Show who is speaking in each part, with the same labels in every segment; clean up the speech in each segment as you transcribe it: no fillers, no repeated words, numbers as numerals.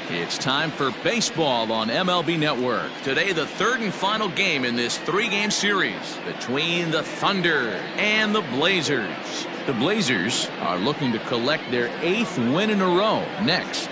Speaker 1: It's time for baseball on MLB Network. Today, the third and final game in this three-game series between the Thunder and the Blazers. The Blazers are looking to collect their 8th win in a row next.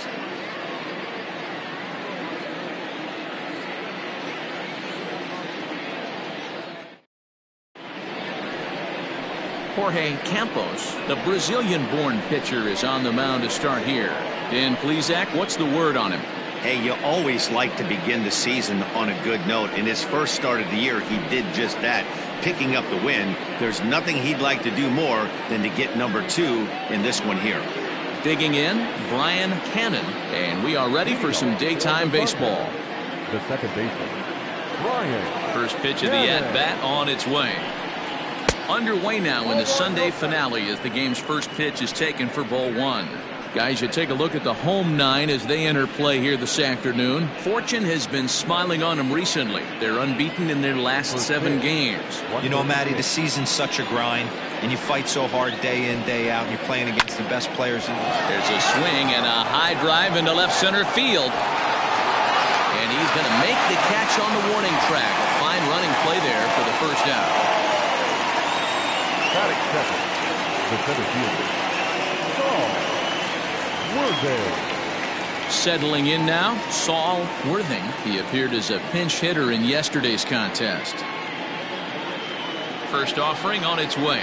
Speaker 1: Jorge Campos, the Brazilian-born pitcher, is on the mound to start here. Dan Plesac, what's the word on him?
Speaker 2: Hey, you always like to begin the season on a good note. In his first start of the year, he did just that, picking up the win. There's nothing he'd like to do more than to get number 2 in this one here.
Speaker 1: Digging in, Brian Cannon, and we are ready for some daytime baseball.
Speaker 3: The second baseman, Brian.
Speaker 1: First pitch of the at-bat on its way. Underway now in the Sunday finale as the game's first pitch is taken for ball 1. Guys, you take a look at the home 9 as they enter play here this afternoon. Fortune has been smiling on them recently. They're unbeaten in their last 7 games.
Speaker 4: You know, Matty, the season's such a grind, and you fight so hard day in, day out, and you're playing against the best players in the world.
Speaker 1: There's a swing and a high drive into left center field. And he's going to make the catch on the warning track. A fine running play there for the first out.
Speaker 3: Batting second, the center fielder, Saul Worthing.
Speaker 1: Settling in now, Saul Worthing. He appeared as a pinch hitter in yesterday's contest. First offering on its way.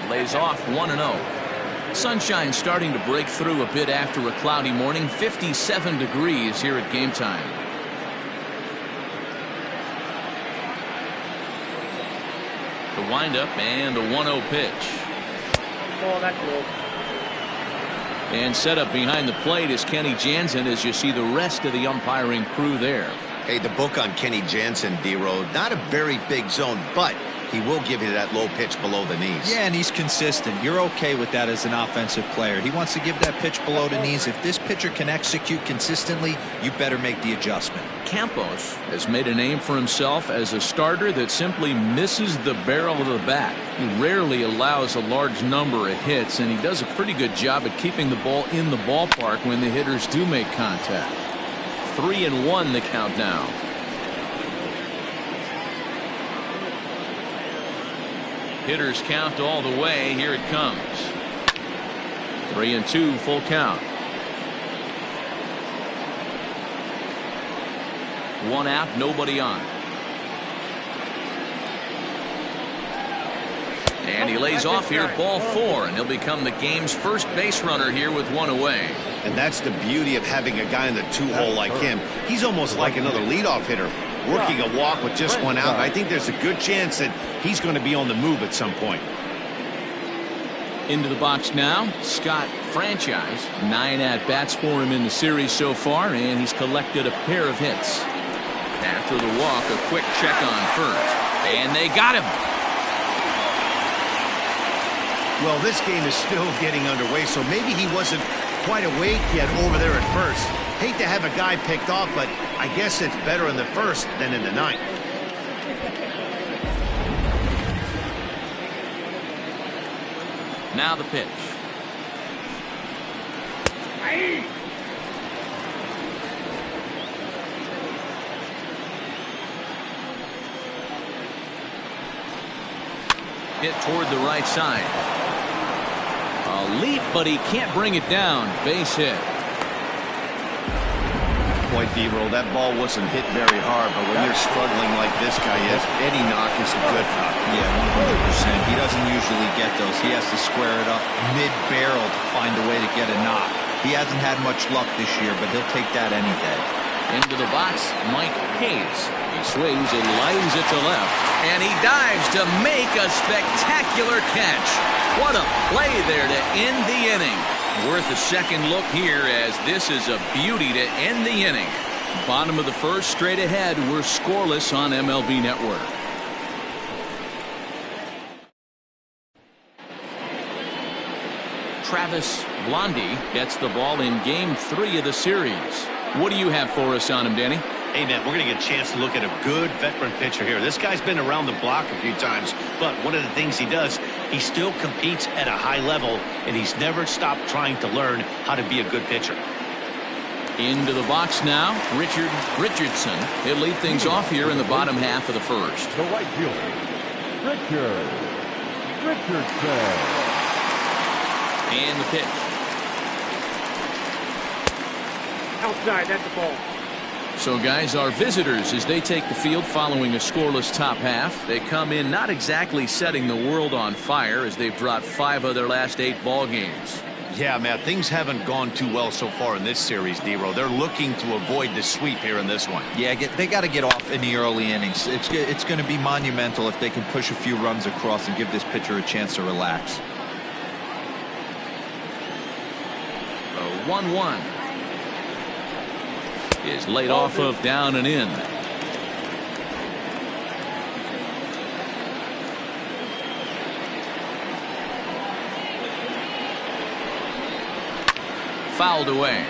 Speaker 1: Lays off 1-0. Sunshine starting to break through a bit after a cloudy morning. 57 degrees here at game time. The windup and the 1-0 pitch.
Speaker 5: Oh, that's low.
Speaker 1: And set up behind the plate is Kenny Jansen as you see the rest of the umpiring crew there.
Speaker 2: Hey, the book on Kenny Jansen, D-Road, not a very big zone, but he will give you that low pitch below the knees.
Speaker 4: Yeah, and he's consistent. You're okay with that as an offensive player. He wants to give that pitch below the knees. If this pitcher can execute consistently, you better make the adjustment.
Speaker 1: Campos has made a name for himself as a starter that simply misses the barrel of the bat. He rarely allows a large number of hits, and he does a pretty good job at keeping the ball in the ballpark when the hitters do make contact. 3-1 the count now. Hitters count all the way. Here it comes. 3-2 full count. 1 out, nobody on. And he lays off here, ball 4, and he'll become the game's first base runner here with 1 away.
Speaker 2: And that's the beauty of having a guy in the 2-hole like him. He's almost like another leadoff hitter, working a walk with just 1 out. I think there's a good chance that he's going to be on the move at some point.
Speaker 1: Into the box now, Scott Franchise. 9 at-bats for him in the series so far, and he's collected a pair of hits. After the walk, a quick check on first. And they got him.
Speaker 2: Well, this game is still getting underway, so maybe he wasn't quite awake yet over there at first. Hate to have a guy picked off, but I guess it's better in the first than in the 9th.
Speaker 1: Now the pitch. Hit toward the right side. A leap, but he can't bring it down. Base hit.
Speaker 2: Boy, D-Roll, that ball wasn't hit very hard, but when you're struggling like this guy is, any knock is a good knock.
Speaker 4: Yeah, 100%. He doesn't usually get those. He has to square it up mid-barrel to find a way to get a knock. He hasn't had much luck this year, but he'll take that any day.
Speaker 1: Into the box, Mike Hayes. He swings and lines it to left. And he dives to make a spectacular catch. What a play there to end the inning. Worth a second look here as this is a beauty to end the inning. Bottom of the first, straight ahead. We're scoreless on MLB Network. Travis Blondie gets the ball in game 3 of the series. What do you have for us on him, Danny?
Speaker 2: Hey, man, we're going to get a chance to look at a good veteran pitcher here. This guy's been around the block a few times, but one of the things he does, he still competes at a high level, and he's never stopped trying to learn how to be a good pitcher.
Speaker 1: Into the box now, Richard Richardson. He'll lead things off here in the bottom half of the first.
Speaker 3: The right fielder, Richard Richardson.
Speaker 1: And the pitch.
Speaker 5: Outside, that's a ball.
Speaker 1: So, guys, our visitors, as they take the field following a scoreless top half, they come in not exactly setting the world on fire as they've dropped 5 of their last 8 ball games.
Speaker 2: Yeah, Matt, things haven't gone too well so far in this series, D-Row. They're looking to avoid the sweep here in this one.
Speaker 4: Yeah, they got to get off in the early innings. It's going to be monumental if they can push a few runs across and give this pitcher a chance to relax.
Speaker 1: The 1-1 is laid off of down and in. Fouled away.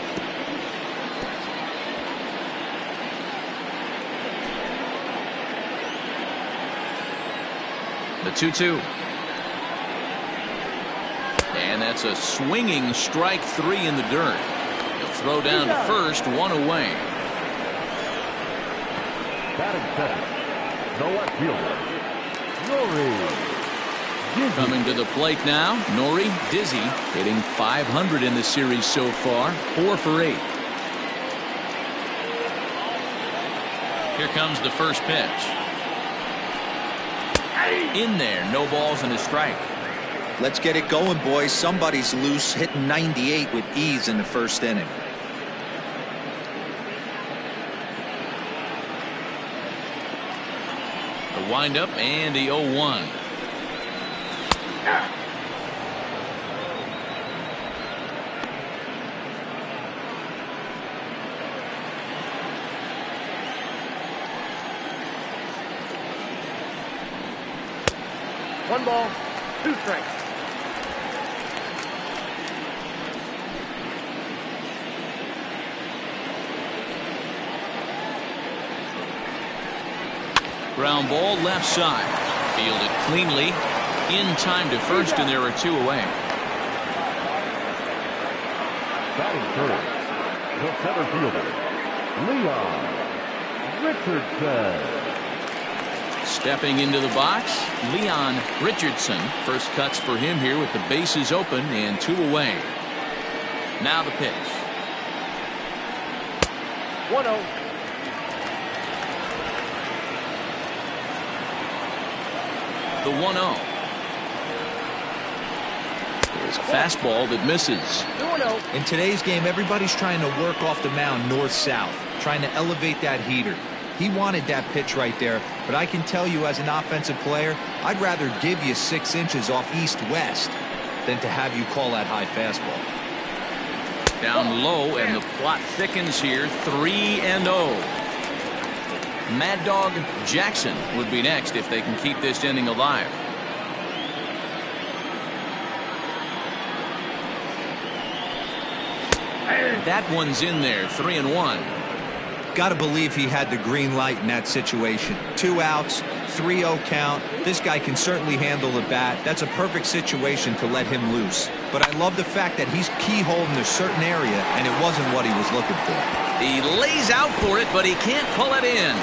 Speaker 1: The 2-2. And that's a swinging strike 3 in the dirt. He'll throw down to first, 1 away.
Speaker 3: Batting second, the left fielder, Nori.
Speaker 1: Coming to the plate now, Nori Dizzy, hitting .500 in the series so far, 4 for 8. Here comes the first pitch. In there, no balls and a strike.
Speaker 4: Let's get it going, boys. Somebody's loose, hitting 98 with ease in the first inning.
Speaker 1: The windup and the 0-1.
Speaker 5: One ball, 2 strikes.
Speaker 1: Ground ball left side. Fielded cleanly. In time to first, and there are 2 away.
Speaker 3: Batting first, the center fielder, Leon Richardson.
Speaker 1: Stepping into the box, Leon Richardson. First cuts for him here with the bases open and 2 away. Now the pitch.
Speaker 5: 1-0.
Speaker 1: The 1-0. There's a fastball that misses.
Speaker 5: 2-0.
Speaker 4: In today's game, everybody's trying to work off the mound north-south, trying to elevate that heater. He wanted that pitch right there, but I can tell you as an offensive player, I'd rather give you 6 inches off east-west than to have you call that high fastball.
Speaker 1: Down low, and the plot thickens here, 3-0. Mad Dog Jackson would be next if they can keep this inning alive. That one's in there, 3-1.
Speaker 4: Got to believe he had the green light in that situation. 2 outs, 3-0 count. This guy can certainly handle the bat. That's a perfect situation to let him loose. But I love the fact that he's keyholed in a certain area, and it wasn't what he was looking for.
Speaker 1: He lays out for it, but he can't pull it in.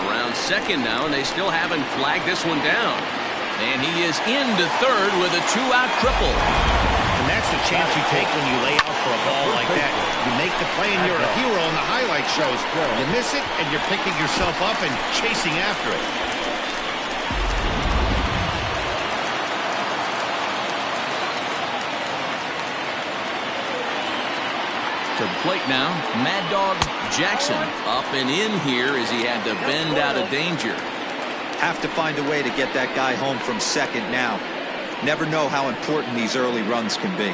Speaker 1: Around second now, and they still haven't flagged this one down. And he is into third with a 2-out triple.
Speaker 2: And that's the chance you take when you lay out for a ball like that. You make the play and you're a hero in the highlight shows. You miss it and you're picking yourself up and chasing after it.
Speaker 1: To the plate now, Mad Dog Jackson up and in here as he had to bend out of danger.
Speaker 4: Have to find a way to get that guy home from second now. Never know how important these early runs can be.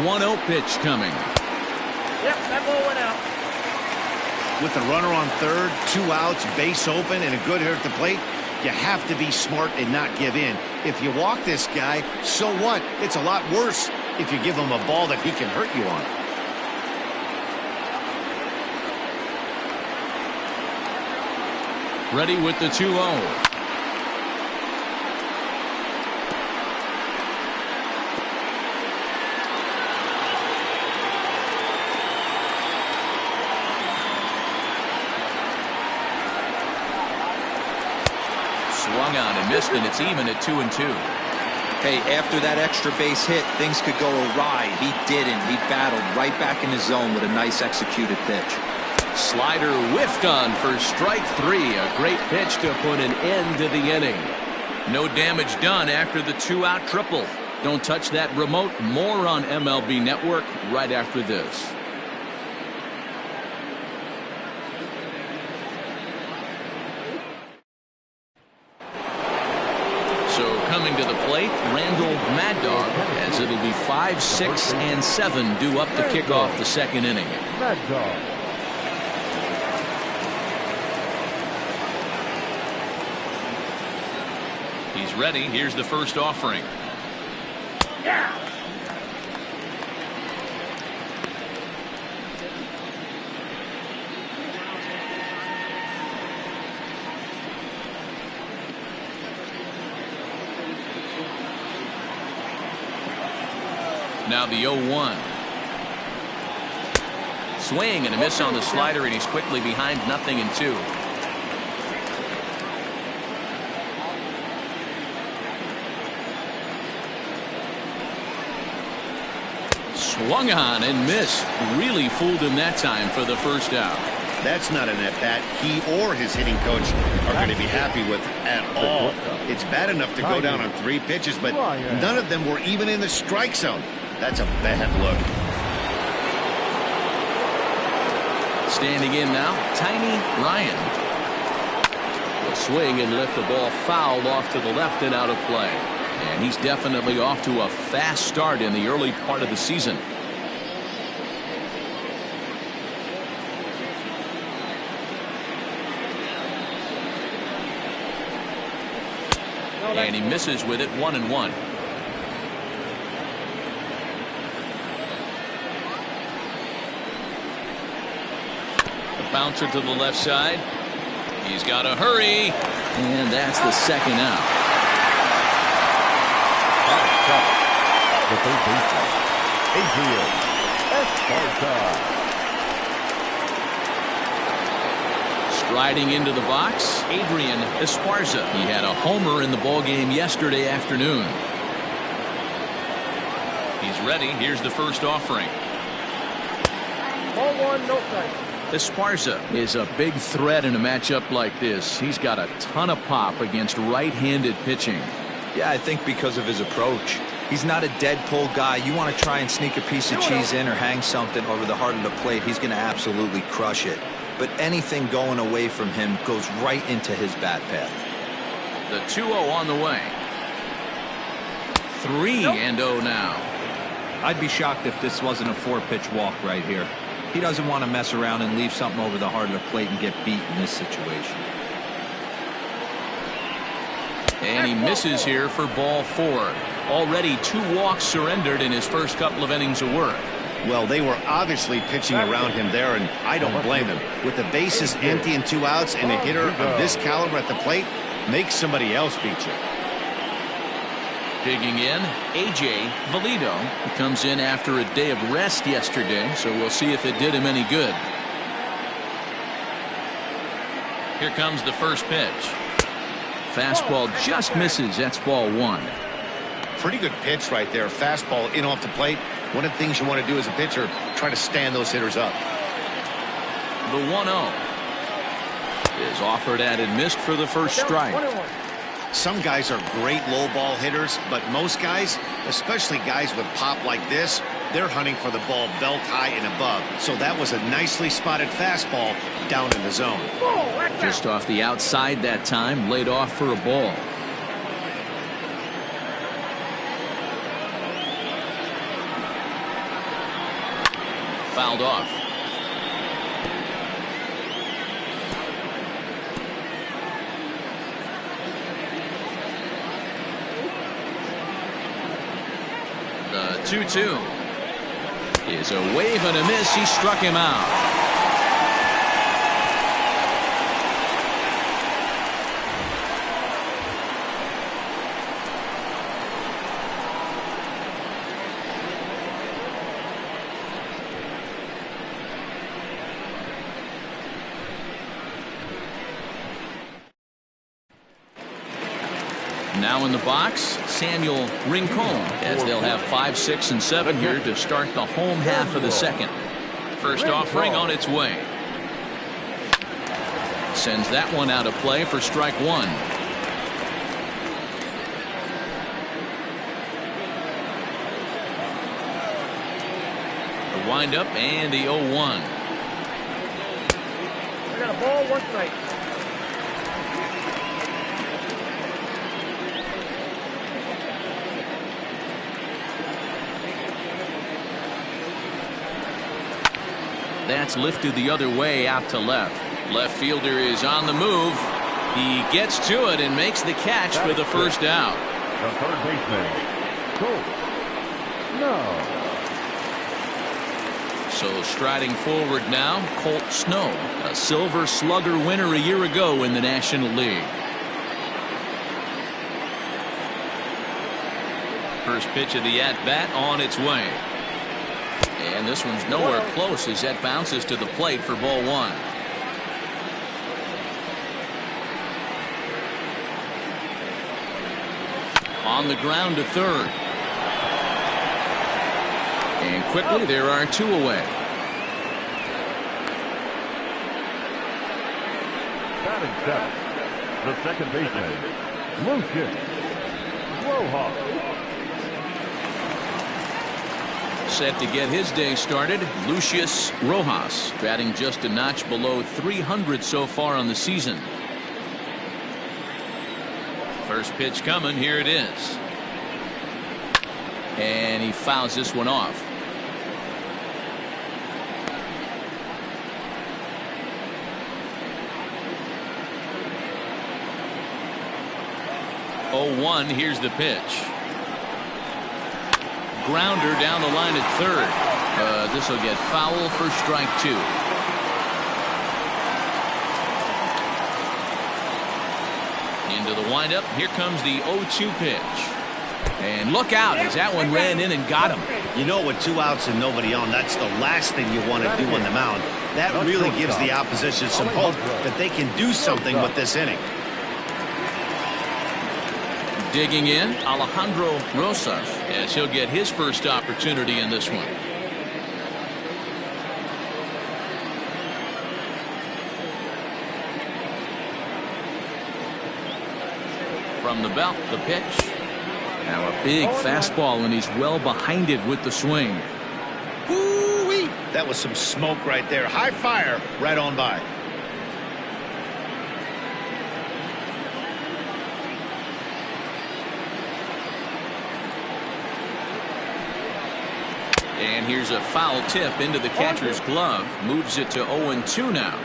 Speaker 1: One-0 pitch coming.
Speaker 5: Yep, that ball went out.
Speaker 2: With the runner on third, 2 outs, base open, and a good hitter at the plate, you have to be smart and not give in. If you walk this guy, so what? It's a lot worse if you give him a ball that he can hurt you on.
Speaker 1: Ready with the 2-0. Swung on and missed, and it's even at 2-2.
Speaker 4: Hey, after that extra base hit, things could go awry. He didn't. He battled right back in his zone with a nice executed pitch.
Speaker 1: Slider whiffed on for strike 3. A great pitch to put an end to the inning. No damage done after the 2-out triple. Don't touch that remote. More on MLB Network right after this. So coming to the plate, Randall Mad Dog, as it'll be 5, 6, and 7 due up to kick off the second inning.
Speaker 3: Mad Dog.
Speaker 1: He's ready. Here's the first offering.
Speaker 5: Yeah.
Speaker 1: Now the 0-1. Swing and a miss on the slider, and he's quickly behind 0-2. Swung on and missed. Really fooled him that time for the first out.
Speaker 2: That's not an at-bat he or his hitting coach are going to be happy with at all. It's bad enough to go down on 3 pitches, but none of them were even in the strike zone. That's a bad look.
Speaker 1: Standing in now, Tiny Ryan. Will swing and lift the ball foul off to the left and out of play. And he's definitely off to a fast start in the early part of the season. And he misses with it, 1-1. The bouncer to the left side. He's got to hurry. And that's the second out.
Speaker 3: The third baseman, Adrian Esparza.
Speaker 1: Striding into the box, Adrian Esparza. He had a homer in the ballgame yesterday afternoon. He's ready. Here's the first offering.
Speaker 5: Ball 1, no strike.
Speaker 1: Esparza is a big threat in a matchup like this. He's got a ton of pop against right-handed pitching.
Speaker 4: Yeah, I think because of his approach. He's not a dead pull guy. You want to try and sneak a piece of cheese in or hang something over the heart of the plate, he's going to absolutely crush it. But anything going away from him goes right into his bat path.
Speaker 1: The 2-0 on the way. 3-0 now.
Speaker 4: I'd be shocked if this wasn't a 4-pitch walk right here. He doesn't want to mess around and leave something over the heart of the plate and get beat in this situation.
Speaker 1: And he misses here for ball 4. Already 2 walks surrendered in his first couple of innings of work.
Speaker 2: Well, they were obviously pitching around him there, and I don't blame them. With the bases empty and 2 outs and a hitter of this caliber at the plate, make somebody else beat you.
Speaker 1: Digging in, A.J. Valido. He comes in after a day of rest yesterday, so we'll see if it did him any good. Here comes the first pitch. Fastball just misses. That's ball 1.
Speaker 2: Pretty good pitch right there. Fastball in off the plate. One of the things you want to do as a pitcher, try to stand those hitters up.
Speaker 1: The 1-0 is offered at and missed for the first strike.
Speaker 2: Some guys are great low ball hitters, but most guys, especially guys with pop like this, they're hunting for the ball belt high and above. So that was a nicely spotted fastball down in the zone.
Speaker 1: Just off the outside that time, laid off for a ball. Fouled off. The 2-2 is a wave and a miss. He struck him out. Now in the box, Samuel Rincon, as they'll have 5, 6, and 7 here to start the home half of the second. First offering on its way. Sends that one out of play for strike one. The windup and the 0-1.
Speaker 5: I got a ball, 1 strike.
Speaker 1: That's lifted the other way out to left. Left fielder is on the move. He gets to it and makes the catch for the first out.
Speaker 3: The third baseman, Colt Snow.
Speaker 1: So striding forward now, Colt Snow, a Silver Slugger winner a year ago in the National League. First pitch of the at-bat on its way. And this one's nowhere close as that bounces to the plate for ball one. On the ground to third. And quickly there are 2 away.
Speaker 3: Batting seventh, the second baseman, Lucius Rojas.
Speaker 1: Set to get his day started, Lucius Rojas, batting just a notch below 300 so far on the season. First pitch coming, here it is. And he fouls this one off. Oh, 1, here's the pitch. Grounder down the line at third. This will get foul for strike 2. Into the windup. Here comes the 0-2 pitch. And look out as that one ran in and got him.
Speaker 2: You know, with 2 outs and nobody on, that's the last thing you want to do on the mound. That really gives the opposition some hope that they can do something with this inning.
Speaker 1: Digging in, Alejandro Rosas, as he'll get his first opportunity in this one. From the belt, the pitch. Now a big fastball, and he's well behind it with the swing.
Speaker 2: Woo-wee! That was some smoke right there. High fire right on by.
Speaker 1: And here's a foul tip into the catcher's glove. Moves it to 0-2 now.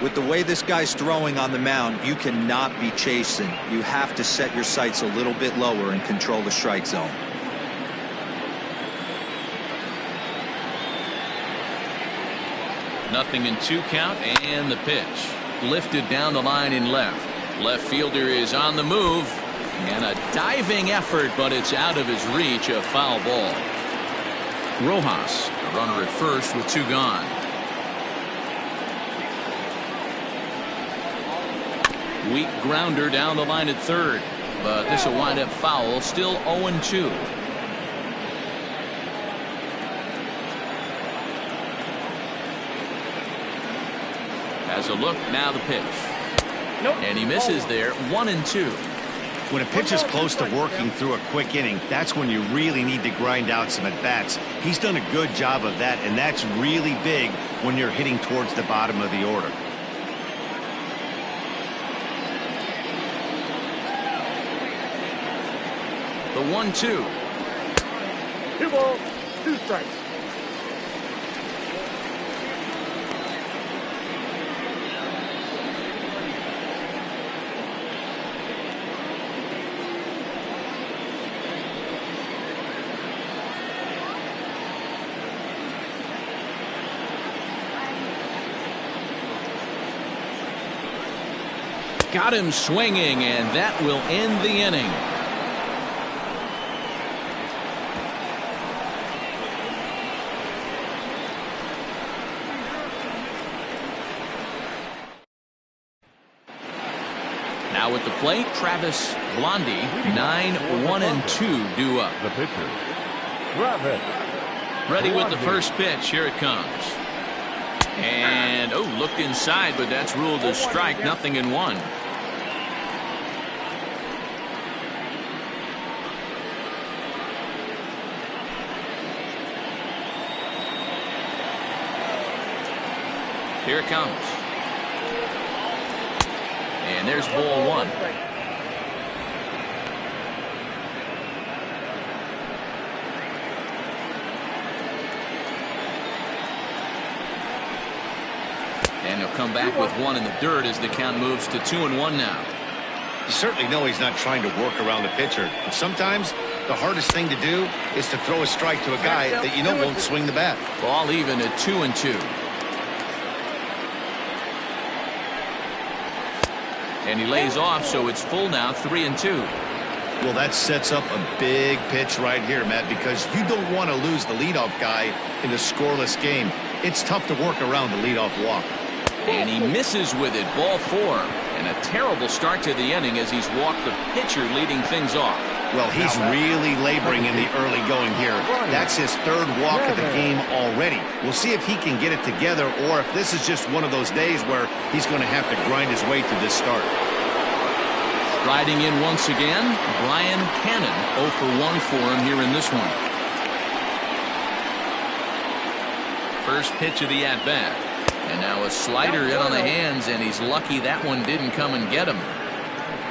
Speaker 4: With the way this guy's throwing on the mound, you cannot be chasing. You have to set your sights a little bit lower and control the strike zone.
Speaker 1: Nothing in 2 count, and the pitch. Lifted down the line in left. Left fielder is on the move. And a diving effort, but it's out of his reach. A foul ball. Rojas, a runner at first with 2 gone. Weak grounder down the line at third, but this will wind up foul. Still 0-2. Has a look, now the pitch. And he misses there. 1-2.
Speaker 2: When a pitch is close to working through a quick inning, that's when you really need to grind out some at-bats. He's done a good job of that, and that's really big when you're hitting towards the bottom of the order.
Speaker 1: The 1-2.
Speaker 5: 2 balls, 2 strikes.
Speaker 1: Got him swinging, and that will end the inning. Now at the plate, Travis Blondie, 9-1-2 due up.
Speaker 3: The pitcher, Travis.
Speaker 1: Ready with the first pitch. Here it comes. And, looked inside, but that's ruled a strike. 0-1. Here it comes. And there's ball one. And he'll come back with one in the dirt as the count moves to 2-1 now.
Speaker 2: You certainly know he's not trying to work around the pitcher. But sometimes the hardest thing to do is to throw a strike to a guy that you know won't swing the bat.
Speaker 1: Ball even at 2-2. And he lays off, so it's full now, 3-2.
Speaker 2: Well, that sets up a big pitch right here, Matt, because you don't want to lose the leadoff guy in a scoreless game. It's tough to work around the leadoff walk.
Speaker 1: And he misses with it, ball 4. And a terrible start to the inning as he's walked the pitcher leading things off.
Speaker 2: Well, he's really laboring in the early going here. That's his third walk of the game already. We'll see if he can get it together or if this is just one of those days where he's going to have to grind his way to this start.
Speaker 1: Riding in once again, Brian Cannon, 0 for 1 for him here in this one. First pitch of the at-bat. And now a slider in on the hands, and he's lucky that one didn't come and get him.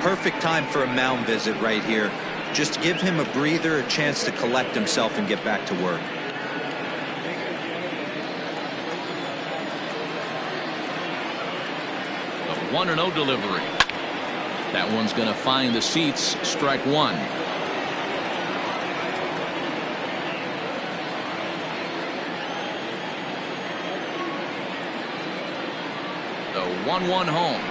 Speaker 4: Perfect time for a mound visit right here. Just give him a breather, a chance to collect himself and get back to work.
Speaker 1: A 1-0 delivery. That one's going to find the seats. Strike one. The 1-1 home.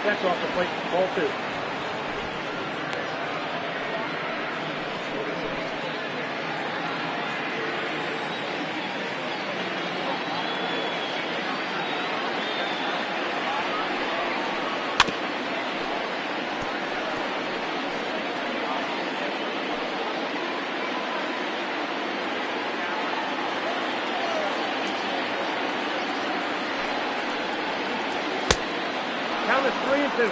Speaker 5: That's off the plate. Ball 2. Count is 3-2.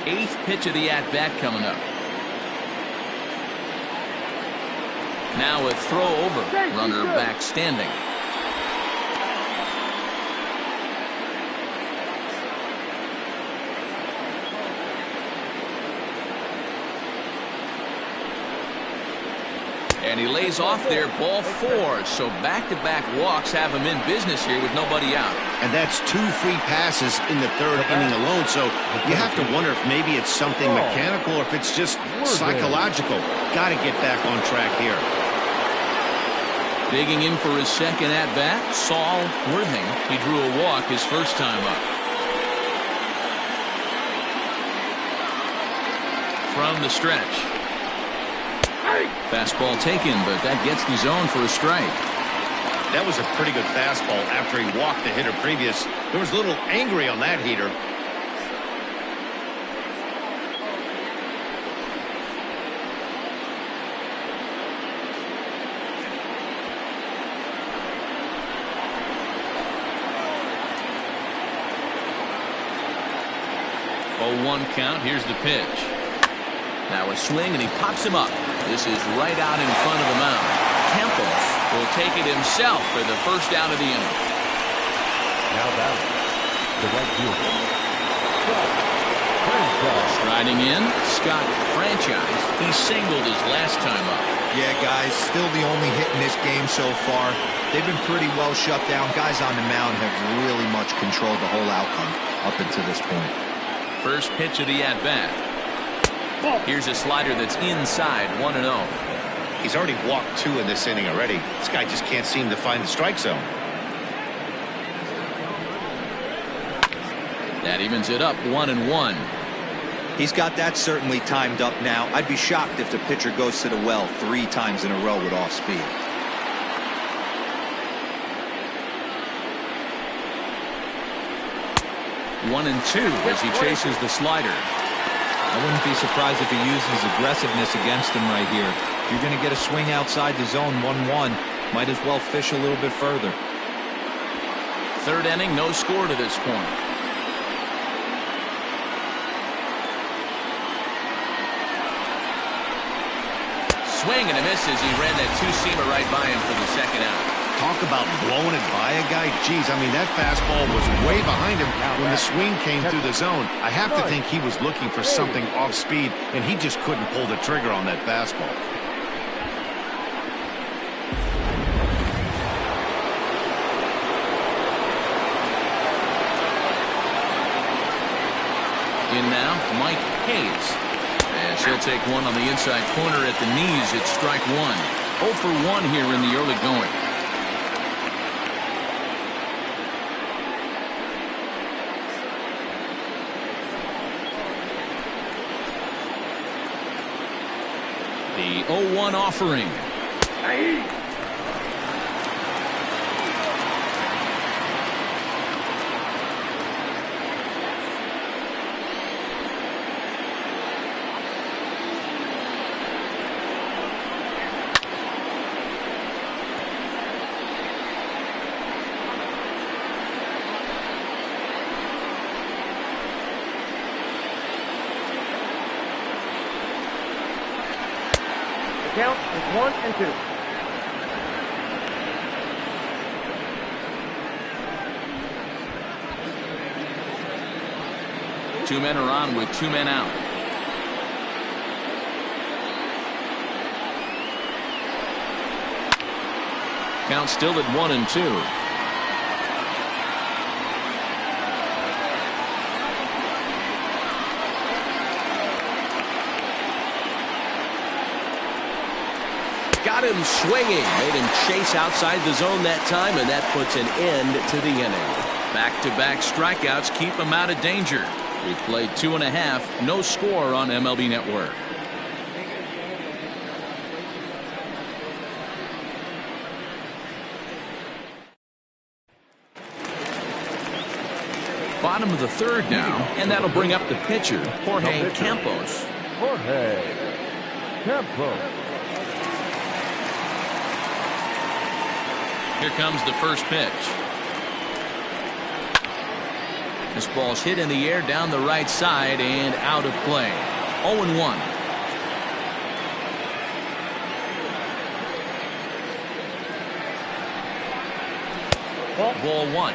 Speaker 1: Eighth pitch of the at-bat coming up. Now a throw over. Runner back standing. And he lays off there, ball 4. So back-to-back walks have him in business here with nobody out.
Speaker 2: And that's 2 free passes in the third inning alone. So you have to wonder if maybe it's something mechanical or if it's just psychological. Got to get back on track here.
Speaker 1: Digging in for his second at-bat, Saul Worthing. He drew a walk his first time up. From the stretch. Fastball taken, but that gets the zone for a strike.
Speaker 2: That was a pretty good fastball after he walked the hitter previous. There was a little angry on that heater.
Speaker 1: Oh, 1 count. Here's the pitch. Now a swing, and he pops him up. This is right out in front of the mound. Temple will take it himself for the first out of the inning.
Speaker 3: Now batting, the right fielder,
Speaker 1: Striding in, Scott Franchise. He singled his last time up.
Speaker 4: Yeah, guys, still the only hit in this game so far. They've been pretty well shut down. Guys on the mound have really much much controlled the whole outcome up until this point.
Speaker 1: First pitch of the at-bat. Here's a slider that's inside, 1-0.
Speaker 2: He's already walked 2 in this inning already. This guy just can't seem to find the strike zone.
Speaker 1: That evens it up, 1-1.
Speaker 4: He's got that certainly timed up now. I'd be shocked if the pitcher goes to the well 3 times in a row with off speed.
Speaker 1: 1-2 as he chases the slider.
Speaker 4: I wouldn't be surprised if he uses aggressiveness against him right here. If you're going to get a swing outside the zone 1-1, might as well fish a little bit further.
Speaker 1: Third inning, no score to this point. Swing and a miss as he ran that two-seamer right by him for the second out.
Speaker 2: Talk about blowing it by a guy. Geez, I mean, that fastball was way behind him when the swing came through the zone. I have to think he was looking for something off speed, and he just couldn't pull the trigger on that fastball.
Speaker 1: In now, Mike Hayes. As he'll take one on the inside corner at the knees. It's strike 1. 0 for 1 here in the early going. The 0-1 offering.
Speaker 5: Count is 1-2.
Speaker 1: Two men are on with 2 men out. Count still at 1-2. Got him swinging. Made him chase outside the zone that time, and that puts an end to the inning. Back-to-back strikeouts keep him out of danger. We played 2.5. No score on MLB Network. Bottom of the third now, and that'll bring up the pitcher, Jorge Campos.
Speaker 3: Jorge Campos.
Speaker 1: Here comes the first pitch. This ball's hit in the air down the right side and out of play. 0-1. Ball 1.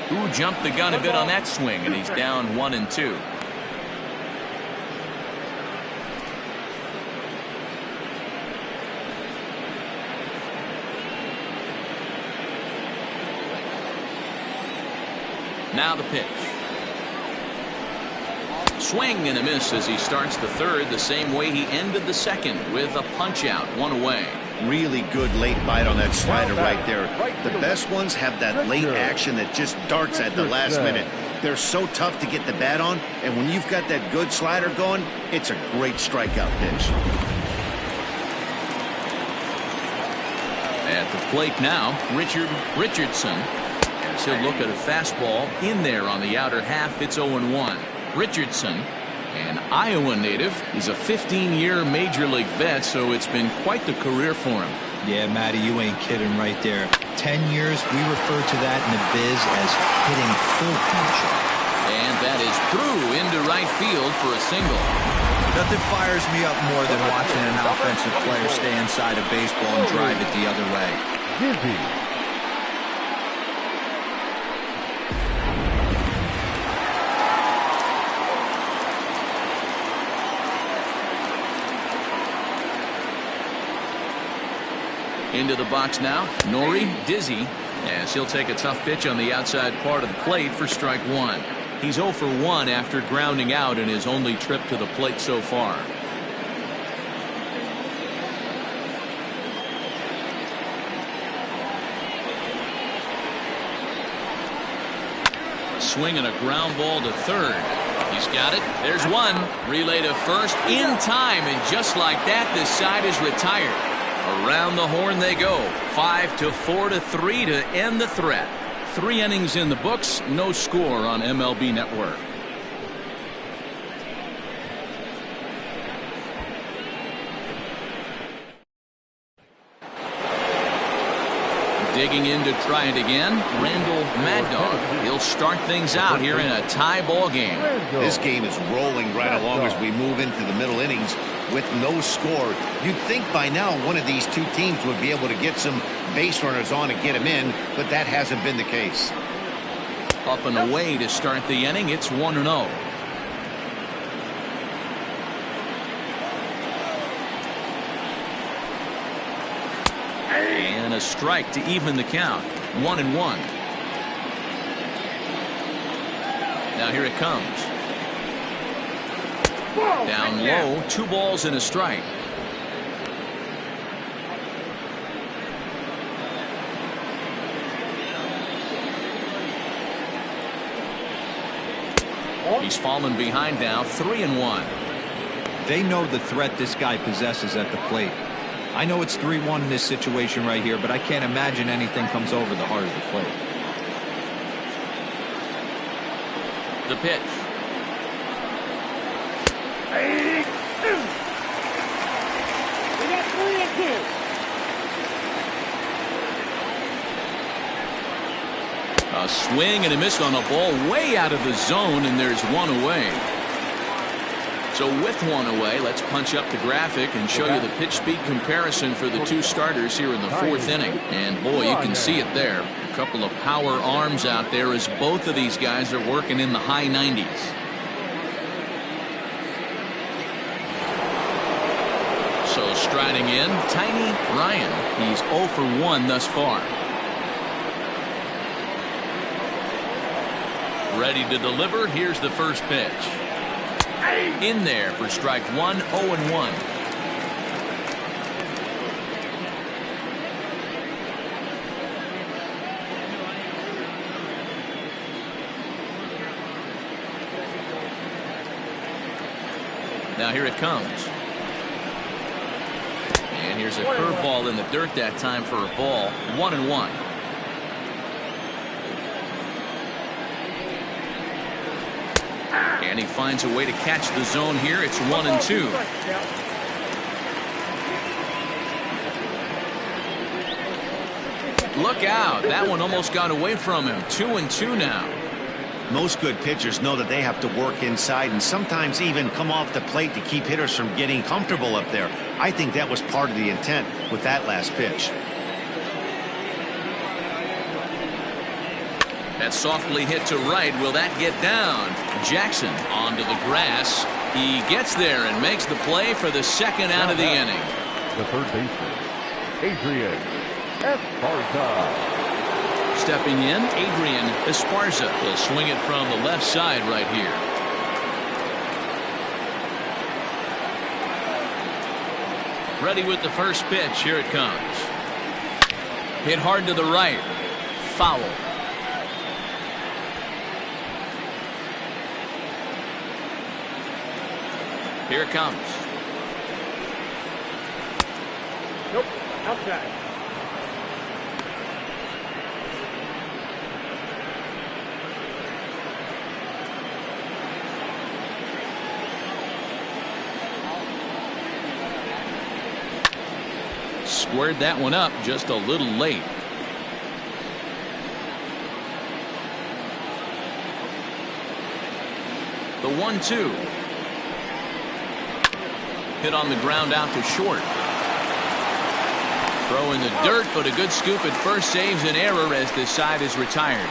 Speaker 1: Who jumped the gun a bit on that swing, and he's down 1-2. Now the pitch. Swing and a miss as he starts the third the same way he ended the second with a punch out, 1 away.
Speaker 2: Really good late bite on that slider right there. The best ones have that late action that just darts at the last minute. They're so tough to get the bat on, and when you've got that good slider going, it's a great strikeout pitch.
Speaker 1: At the plate now, Richardson. As he'll look at a fastball in there on the outer half. It's 0-1. Richardson, an Iowa native, is a 15-year major league vet, so it's been quite the career for him.
Speaker 4: Yeah, Matty, you ain't kidding right there. 10 years, we refer to that in the biz as hitting full punch.
Speaker 1: And that is through into right field for a single.
Speaker 4: Nothing fires me up more than watching an offensive player stay inside a baseball and drive it the other way.
Speaker 3: Dizzy.
Speaker 1: Into the box now, Nori Dizzy, as he'll take a tough pitch on the outside part of the plate for strike one. He's 0 for 1 after grounding out in his only trip to the plate so far. Swing and a ground ball to third. He's got it. There's one. Relay to first in time, and just like that, this side is retired. Around the horn they go. 5-4-3 to end the threat. 3 innings in the books. No score on MLB Network. Digging in to try it again, Randall Mad Dog. He'll start things out here in a tie ball game.
Speaker 2: This game is rolling right along as we move into the middle innings with no score. You'd think by now one of these two teams would be able to get some base runners on and get them in, but that hasn't been the case.
Speaker 1: Up and away to start the inning. It's 1-0. And a strike to even the count. 1-1. Now here it comes. Down low, 2 balls and a strike. He's fallen behind now, 3-1.
Speaker 4: They know the threat this guy possesses at the plate. I know it's 3-1 in this situation right here, but I can't imagine anything comes over the heart of the plate.
Speaker 1: The pitch.
Speaker 5: We got 3-2.
Speaker 1: A swing and a miss on a ball way out of the zone, and there's 1 away. So with 1 away, let's punch up the graphic and show you the pitch speed comparison for the 2 starters here in the 4th inning. And boy, you can see it there. A couple of power arms out there as both of these guys are working in the high 90s. So striding in, Tiny Ryan. He's 0 for 1 thus far. Ready to deliver. Here's the first pitch. In there for strike 1, 0-1. Now here it comes. And here's a curveball in the dirt that time for a ball. 1-1. And he finds a way to catch the zone here. It's 1-2. Look out. That one almost got away from him. 2-2 now.
Speaker 2: Most good pitchers know that they have to work inside and sometimes even come off the plate to keep hitters from getting comfortable up there. I think that was part of the intent with that last pitch.
Speaker 1: That's softly hit to right. Will that get down? Jackson onto the grass. He gets there and makes the play for the 2nd out of the inning.
Speaker 3: The third baseman, Adrian Esparza.
Speaker 1: Stepping in, Adrian Esparza will swing it from the left side right here. Ready with the first pitch. Here it comes. Hit hard to the right. Foul. Here it comes.
Speaker 5: Nope. Outside.
Speaker 1: Squared that one up just a little late. The 1-2. Hit on the ground out to short. Throw in the dirt, but a good scoop at first saves an error as this side is retired.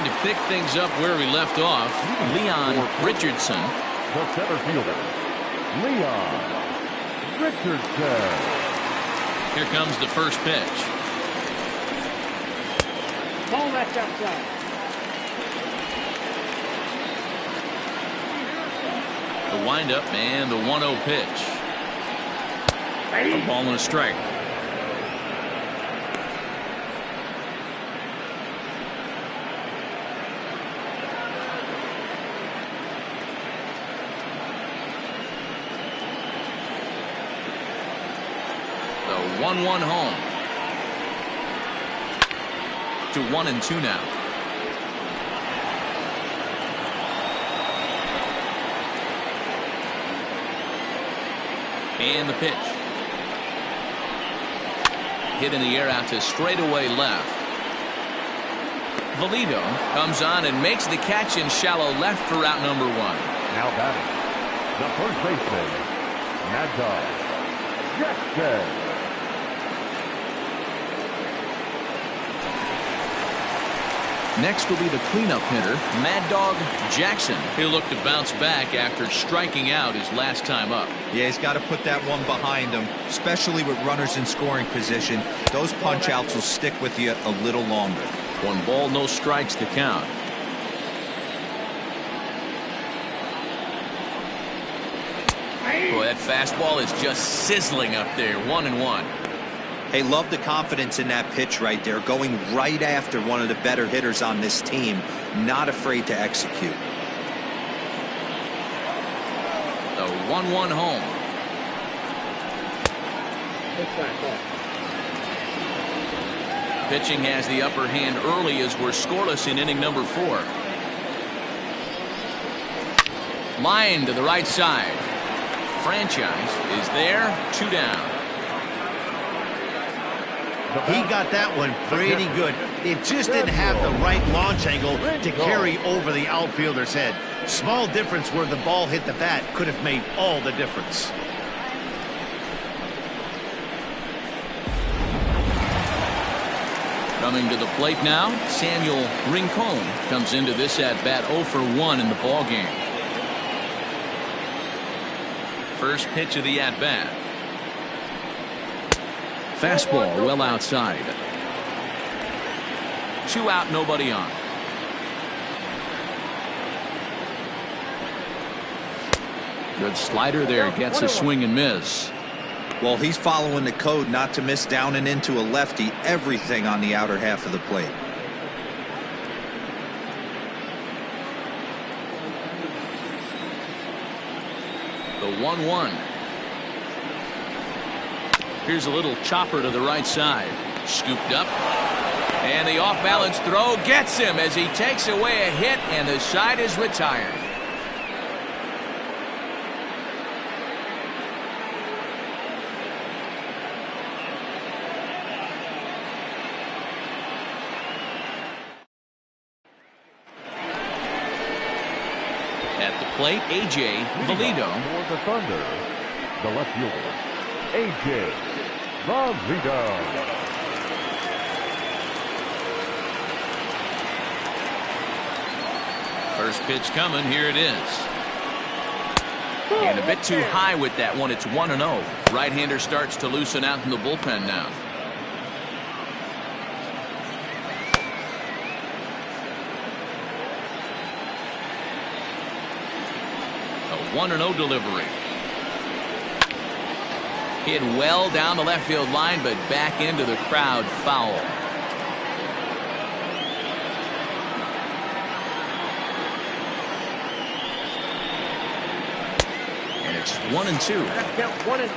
Speaker 1: trying to pick things up where we left off. Leon Richardson.
Speaker 3: The center fielder, Leon Richardson.
Speaker 1: Here comes the first pitch.
Speaker 5: Ball left outside.
Speaker 1: The windup and the 1-0 pitch. A ball and a strike. The 1-1 home. To 1-2 now. And the pitch. Hit in the air out to straightaway left. Valido comes on and makes the catch in shallow left for out number 1.
Speaker 3: Now batting, the first baseman, Mad Dog Jackson.
Speaker 1: Next will be the cleanup hitter, Mad Dog Jackson. He'll look to bounce back after striking out his last time up.
Speaker 4: Yeah, he's got to put that one behind him, especially with runners in scoring position. Those punch outs will stick with you a little longer.
Speaker 1: 1 ball, no strikes to count. Boy, that fastball is just sizzling up there. 1-1.
Speaker 4: Hey, love the confidence in that pitch right there, going right after one of the better hitters on this team, not afraid to execute.
Speaker 1: The 1-1 home. Pitching has the upper hand early as we're scoreless in inning number 4. Line to the right side. Franchise is there. 2 down.
Speaker 2: He got that one pretty good. It just didn't have the right launch angle to carry over the outfielder's head. Small difference where the ball hit the bat could have made all the difference.
Speaker 1: Coming to the plate now, Samuel Rincon comes into this at bat 0 for 1 in the ball game. First pitch of the at bat. Fastball well outside. 2 out, nobody on. Good slider there, gets a swing and miss.
Speaker 4: Well, he's following the code not to miss down and into a lefty, everything on the outer half of the plate.
Speaker 1: The 1-1. Here's a little chopper to the right side. Scooped up. And the off-balance throw gets him as he takes away a hit, and the side is retired. At the plate, A.J. Valido.
Speaker 3: For the Thunder, the left fielder, A.J. Valido.
Speaker 1: First pitch coming. Here it is. And a bit too high with that one. It's 1-0. Right-hander starts to loosen out in the bullpen now. A 1-0 delivery. Hit well down the left field line, but back into the crowd foul. And it's 1-2.
Speaker 5: That's count 1-2.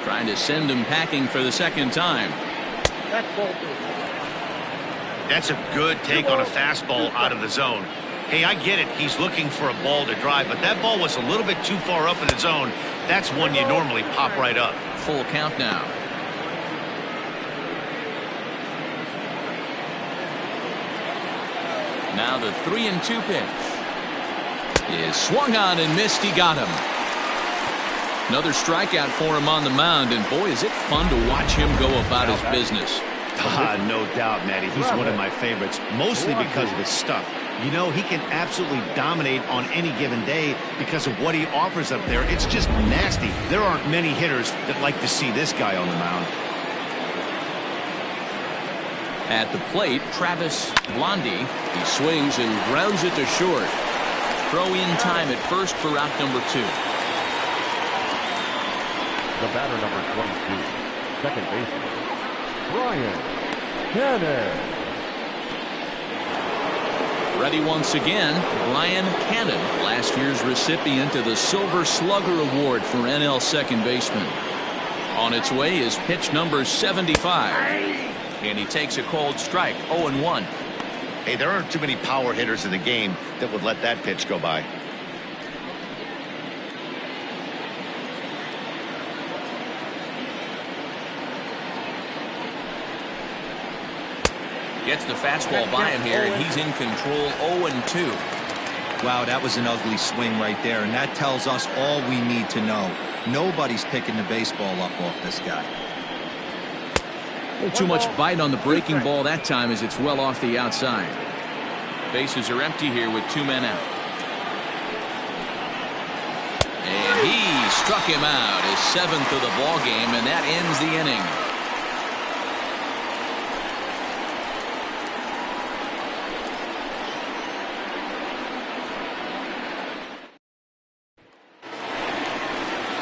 Speaker 1: Trying to send him packing for the second time.
Speaker 5: That's ball 2.
Speaker 2: That's a good take on a fastball out of the zone. Hey, I get it. He's looking for a ball to drive, but that ball was a little bit too far up in the zone. That's one you normally pop right up.
Speaker 1: Full count now. Now the 3-2 pitch. Is swung on and missed. He got him. Another strikeout for him on the mound, and boy, is it fun to watch him go about his business.
Speaker 2: No doubt, Matty. He's one of my favorites, mostly because of his stuff. You know, he can absolutely dominate on any given day because of what he offers up there. It's just nasty. There aren't many hitters that like to see this guy on the mound.
Speaker 1: At the plate, Travis Blondie. He swings and grounds it to short. Throw in time at first for out number 2.
Speaker 3: The batter, number 22, second baseman, Brian Cannon.
Speaker 1: Ready once again, Brian Cannon, last year's recipient of the Silver Slugger Award for NL second baseman. On its way is pitch number 75. And he takes a cold strike, 0-1.
Speaker 2: Hey, there aren't too many power hitters in the game that would let that pitch go by.
Speaker 1: Gets the fastball by him here, and he's in control, 0-2.
Speaker 4: Wow, that was an ugly swing right there, and that tells us all we need to know. Nobody's picking the baseball up off this guy.
Speaker 1: Too much bite on the breaking ball that time as it's well off the outside. Bases are empty here with 2 men out. And he struck him out, his 7th of the ball game, and that ends the inning.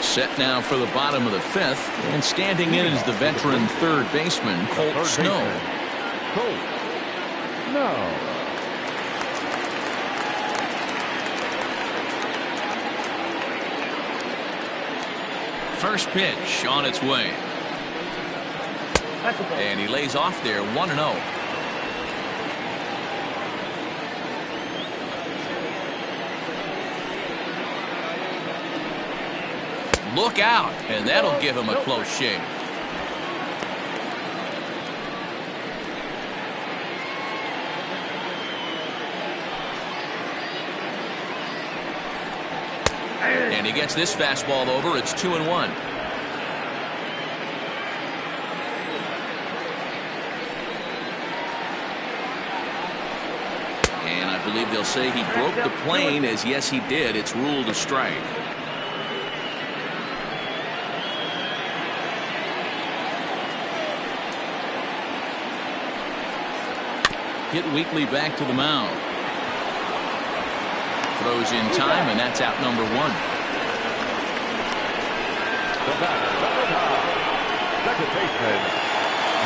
Speaker 1: Set now for the bottom of the 5th, and standing in is the veteran third baseman, Colt Snow.
Speaker 3: Colt Snow.
Speaker 1: First pitch on its way. And he lays off there, 1-0. Look out, and that'll give him a close shave. And he gets this fastball over. It's 2-1. And I believe they'll say he broke the plane, as yes he did. It's ruled a strike. Hit weakly back to the mound. Throws in time, and that's out number 1.
Speaker 3: The batter, number 9, second baseman,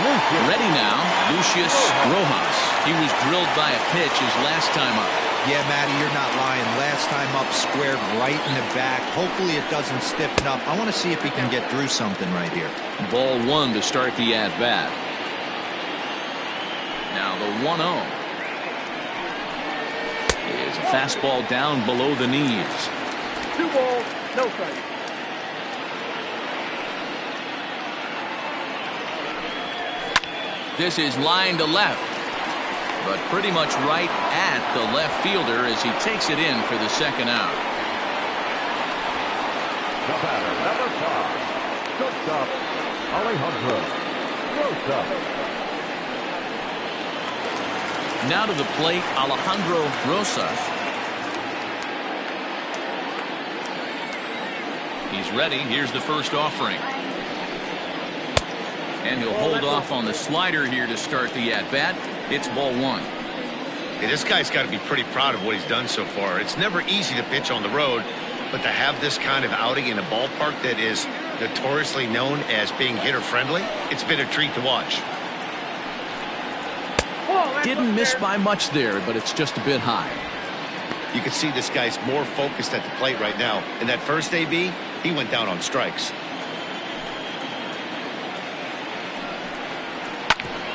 Speaker 3: Lucius.
Speaker 1: Ready now, Lucius Rojas. He was drilled by a pitch his last time up.
Speaker 4: Yeah, Matty, you're not lying. Last time up, squared right in the back. Hopefully it doesn't stiffen up. I want to see if he can get through something right here.
Speaker 1: Ball 1 to start the at-bat. Now the 1-0 is a fastball down below the knees.
Speaker 5: 2 balls, no strikes.
Speaker 1: This is line to left, but pretty much right at the left fielder as he takes it in for the second out.
Speaker 3: The batter, number 5, shortstop, Alejandro Rosa.
Speaker 1: Now to the plate, Alejandro Rosas. He's ready. Here's the first offering. And he'll hold off on the slider here to start the at-bat. It's ball 1.
Speaker 2: Hey, this guy's got to be pretty proud of what he's done so far. It's never easy to pitch on the road, but to have this kind of outing in a ballpark that is notoriously known as being hitter-friendly, it's been a treat to watch.
Speaker 1: Didn't miss by much there, but it's just a bit high.
Speaker 2: You can see this guy's more focused at the plate right now. In that first AB, he went down on strikes.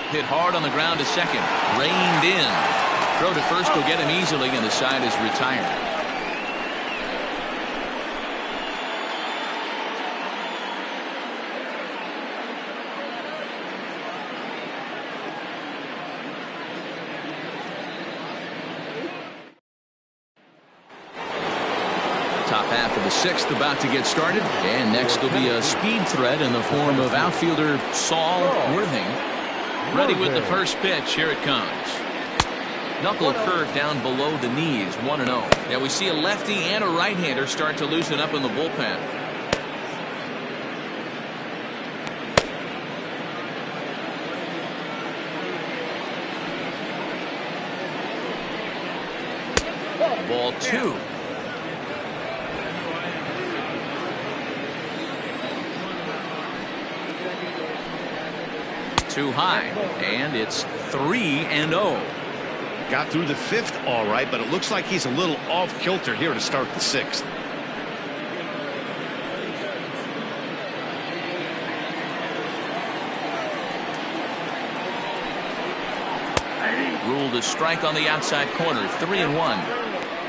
Speaker 1: Hit hard on the ground to second. Reined in. Throw to first will get him easily, and the side is retired. Half of the sixth about to get started, and next will be a speed threat in the form of outfielder Saul Worthing. Ready with the first pitch. Here it comes. Knuckle curve down below the knees, 1-0. Now we see a lefty and a right-hander start to loosen up in the bullpen. Ball 2. Too high, and it's 3-0.
Speaker 2: Got through the fifth all right, but it looks like he's a little off kilter here to start the sixth.
Speaker 1: Ruled a strike on the outside corner. 3-1.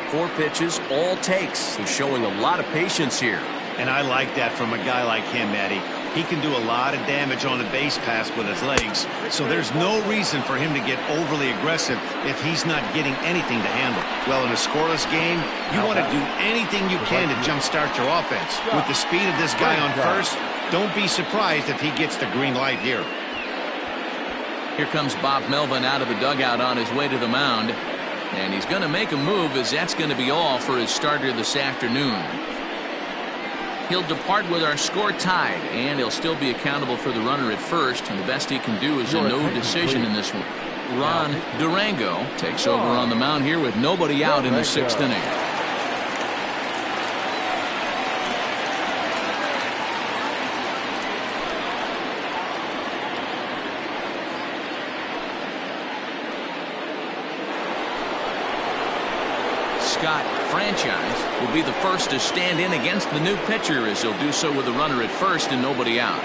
Speaker 1: 4 pitches, all takes. He's showing a lot of patience here.
Speaker 2: And I like that from a guy like him, Matty. He can do a lot of damage on a base pass with his legs, so there's no reason for him to get overly aggressive if he's not getting anything to handle. Well, in a scoreless game, you want to do anything you can to jumpstart your offense. With the speed of this guy on first, don't be surprised if he gets the green light here.
Speaker 1: Here comes Bob Melvin out of the dugout on his way to the mound, and he's going to make a move, as that's going to be all for his starter this afternoon. He'll depart with our score tied, and he'll still be accountable for the runner at first, and the best he can do is a no decision in this one. Ron Durango takes over on the mound here with nobody out in the 6th inning. Scott Franchise will be the first to stand in against the new pitcher, as he'll do so with a runner at first and nobody out.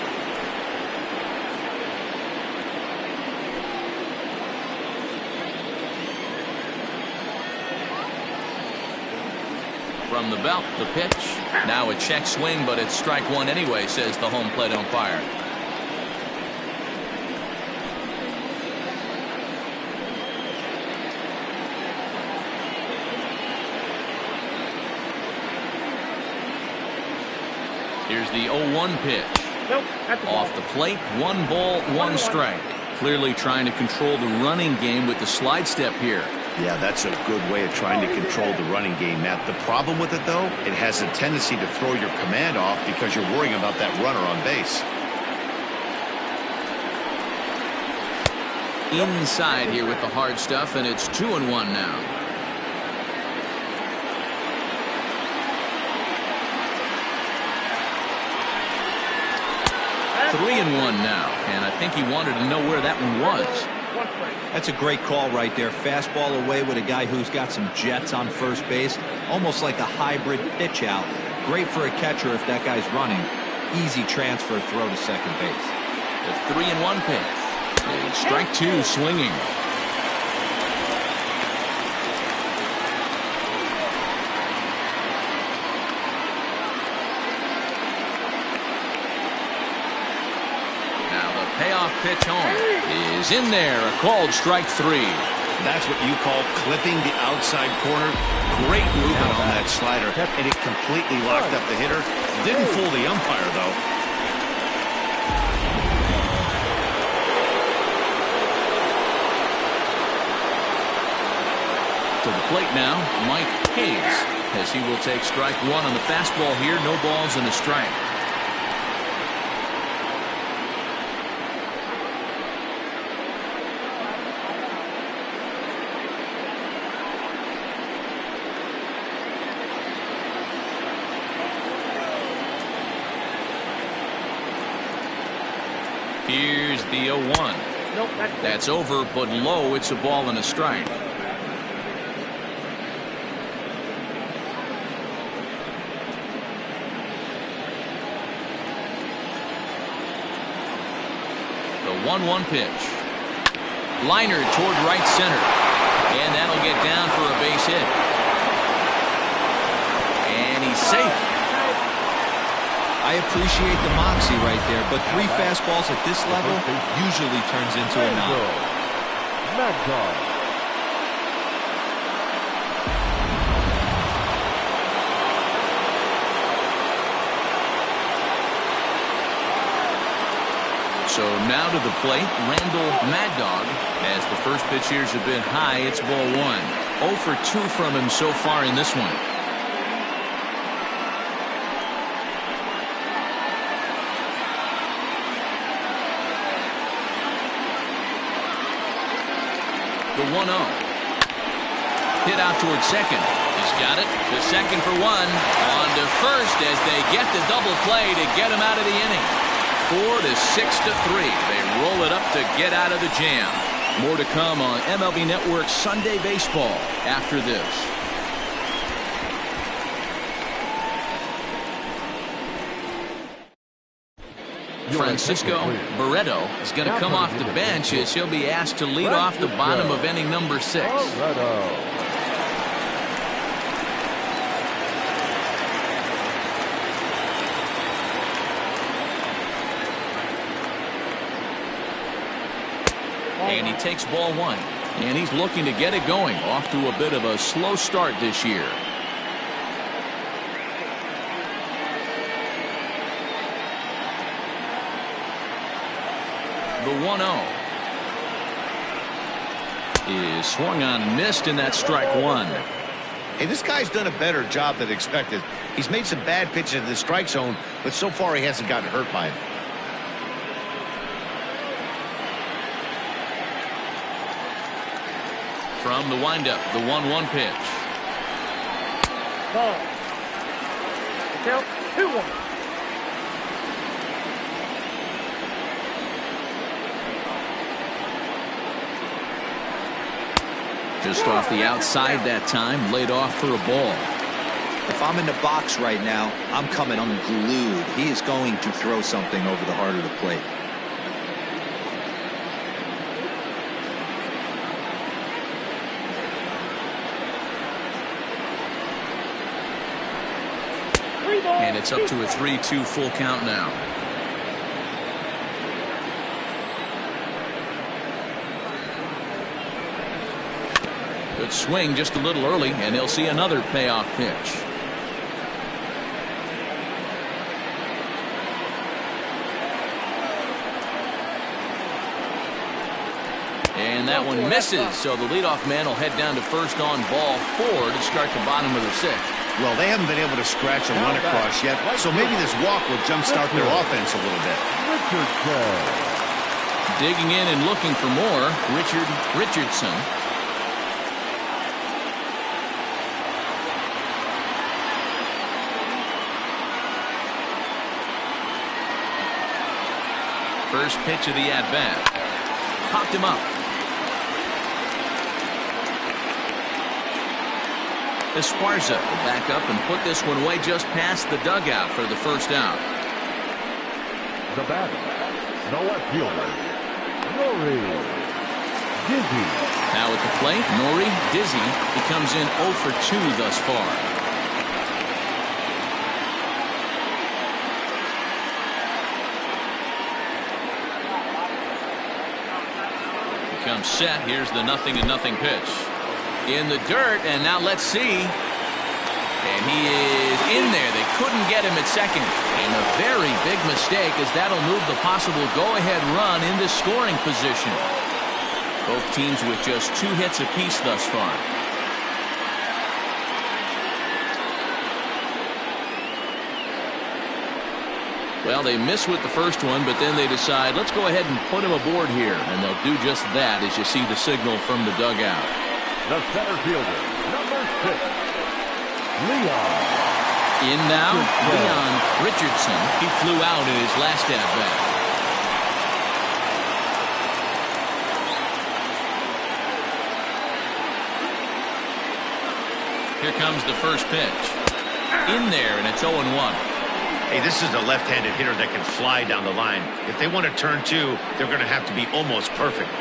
Speaker 1: From the belt, the pitch. Now a check swing, but it's strike 1 anyway, says the home plate umpire. Here's the 0-1 pitch. Off the plate, 1 ball, 1 strike. Clearly trying to control the running game with the slide step here.
Speaker 2: Yeah, that's a good way of trying to control the running game, Matt. The problem with it, though, it has a tendency to throw your command off because you're worrying about that runner on base.
Speaker 1: Inside here with the hard stuff, and it's 2-1 now. Three and 1 now, and I think he wanted to know where that one was.
Speaker 4: That's a great call right there. Fastball away with a guy who's got some jets on first base, almost like a hybrid pitch out. Great for a catcher if that guy's running. Easy transfer throw to second base.
Speaker 1: The 3-1 pitch. And strike 2 swinging. Payoff pitch home is in there. A called strike 3.
Speaker 2: That's what you call clipping the outside corner. Great movement on that slider, and it completely locked up the hitter. Didn't fool the umpire, though.
Speaker 1: To the plate now, Mike Hayes, as he will take strike 1 on the fastball here. No balls and a strike. Here's the 0-1.
Speaker 5: Nope,
Speaker 1: that's over, but low. It's a ball and a strike. The 1-1 pitch. Liner toward right center, and that'll get down for a base hit. And he's safe.
Speaker 4: I appreciate the moxie right there, but 3 fastballs at this level usually turns into a knock.
Speaker 1: So now to the plate, Randall Mad Dog. As the first pitch here is a bit high, it's ball one. 0 for 2 from him so far in this one. The 1-0. Hit out towards second. He's got it to second for one. On to first as they get the double play to get him out of the inning. 4 to 6 to 3. They roll it up to get out of the jam. More to come on MLB Network Sunday Baseball after this. Francisco Barreto is going to come off the bench as he'll be asked to lead off the bottom of inning number 6. And he takes ball one. And he's looking to get it going. Off to a bit of a slow start this year. The 1-0 is swung on and missed, and that's strike one.
Speaker 2: Hey, this guy's done a better job than expected. He's made some bad pitches in the strike zone, but so far he hasn't gotten hurt by it.
Speaker 1: From the windup, the 1-1 pitch.
Speaker 5: Ball. Count 2-1.
Speaker 1: Just off the outside that time, laid off for a ball.
Speaker 4: If I'm in the box right now, I'm coming unglued. He is going to throw something over the heart of the plate.
Speaker 1: And it's up to a 3-2 full count now. Good swing just a little early, and he'll see another payoff pitch. And that one misses, so the leadoff man will head down to first on ball 4 to start the bottom of the 6th.
Speaker 2: Well, they haven't been able to scratch a run across yet, so maybe this walk will jumpstart their offense a little bit.
Speaker 1: Digging in and looking for more, Richardson. First pitch of the at-bat. Popped him up. Esparza will back up and put this one away just past the dugout for the first out.
Speaker 3: The batter, the left fielder, Nori Dizzy.
Speaker 1: Now at the plate, Nori Dizzy. He comes in 0 for 2 thus far. He comes set. Here's the 0-0 pitch. In the dirt, and now let's see. And he is in there. They couldn't get him at second. And a very big mistake, as that'll move the possible go-ahead run into scoring position. Both teams with just 2 hits apiece thus far. Well, they miss with the first one, but then they decide, let's go ahead and put him aboard here. And they'll do just that as you see the signal from the dugout.
Speaker 3: The center fielder, number 6, Leon.
Speaker 1: In now, Leon Richardson. He flew out in his last at-bat. Here comes the first pitch. In there, and it's 0-1.
Speaker 2: Hey, this is a left-handed hitter that can fly down the line. If they want to turn 2, they're going to have to be almost perfect.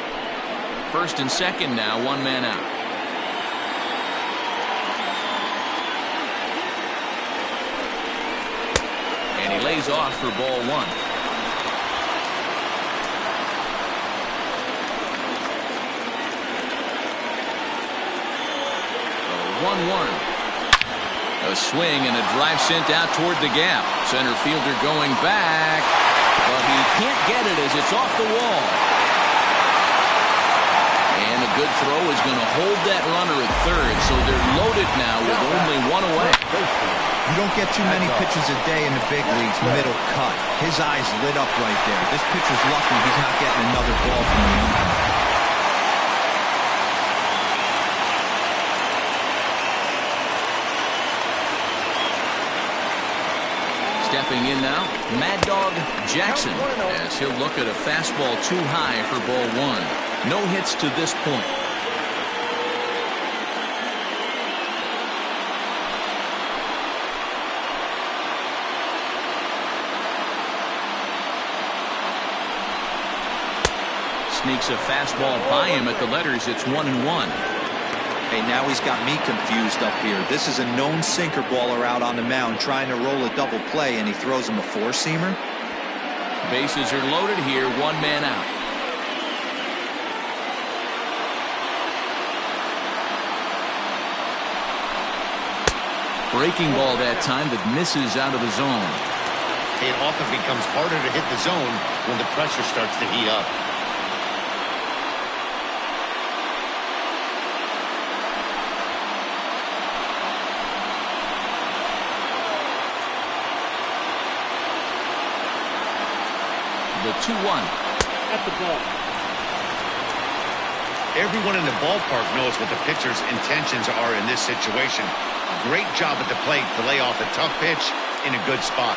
Speaker 1: First and second now, 1 man out. And he lays off for ball 1. 1-1. A swing and a drive sent out toward the gap. Center fielder going back. But he can't get it as it's off the wall. And a good throw is going to hold that runner at third, so they're loaded now with only one away.
Speaker 4: You don't get too many pitches a day in the big leagues, middle cut. His eyes lit up right there. This pitcher's lucky he's not getting another ball from the umpire.
Speaker 1: Stepping in now, Mad Dog Jackson, as he'll look at a fastball too high for ball one. No hits to this point. Sneaks a fastball by him at the letters. It's 1-1.
Speaker 4: Hey, now he's got me confused up here. This is a known sinker baller out on the mound trying to roll a double play, and he throws him a four-seamer.
Speaker 1: Bases are loaded here, one man out. Breaking ball that time that misses out of the zone.
Speaker 2: It often becomes harder to hit the zone when the pressure starts to heat up.
Speaker 1: The 2-1.
Speaker 5: At the ball.
Speaker 2: Everyone in the ballpark knows what the pitcher's intentions are in this situation. Great job at the plate to lay off a tough pitch in a good spot.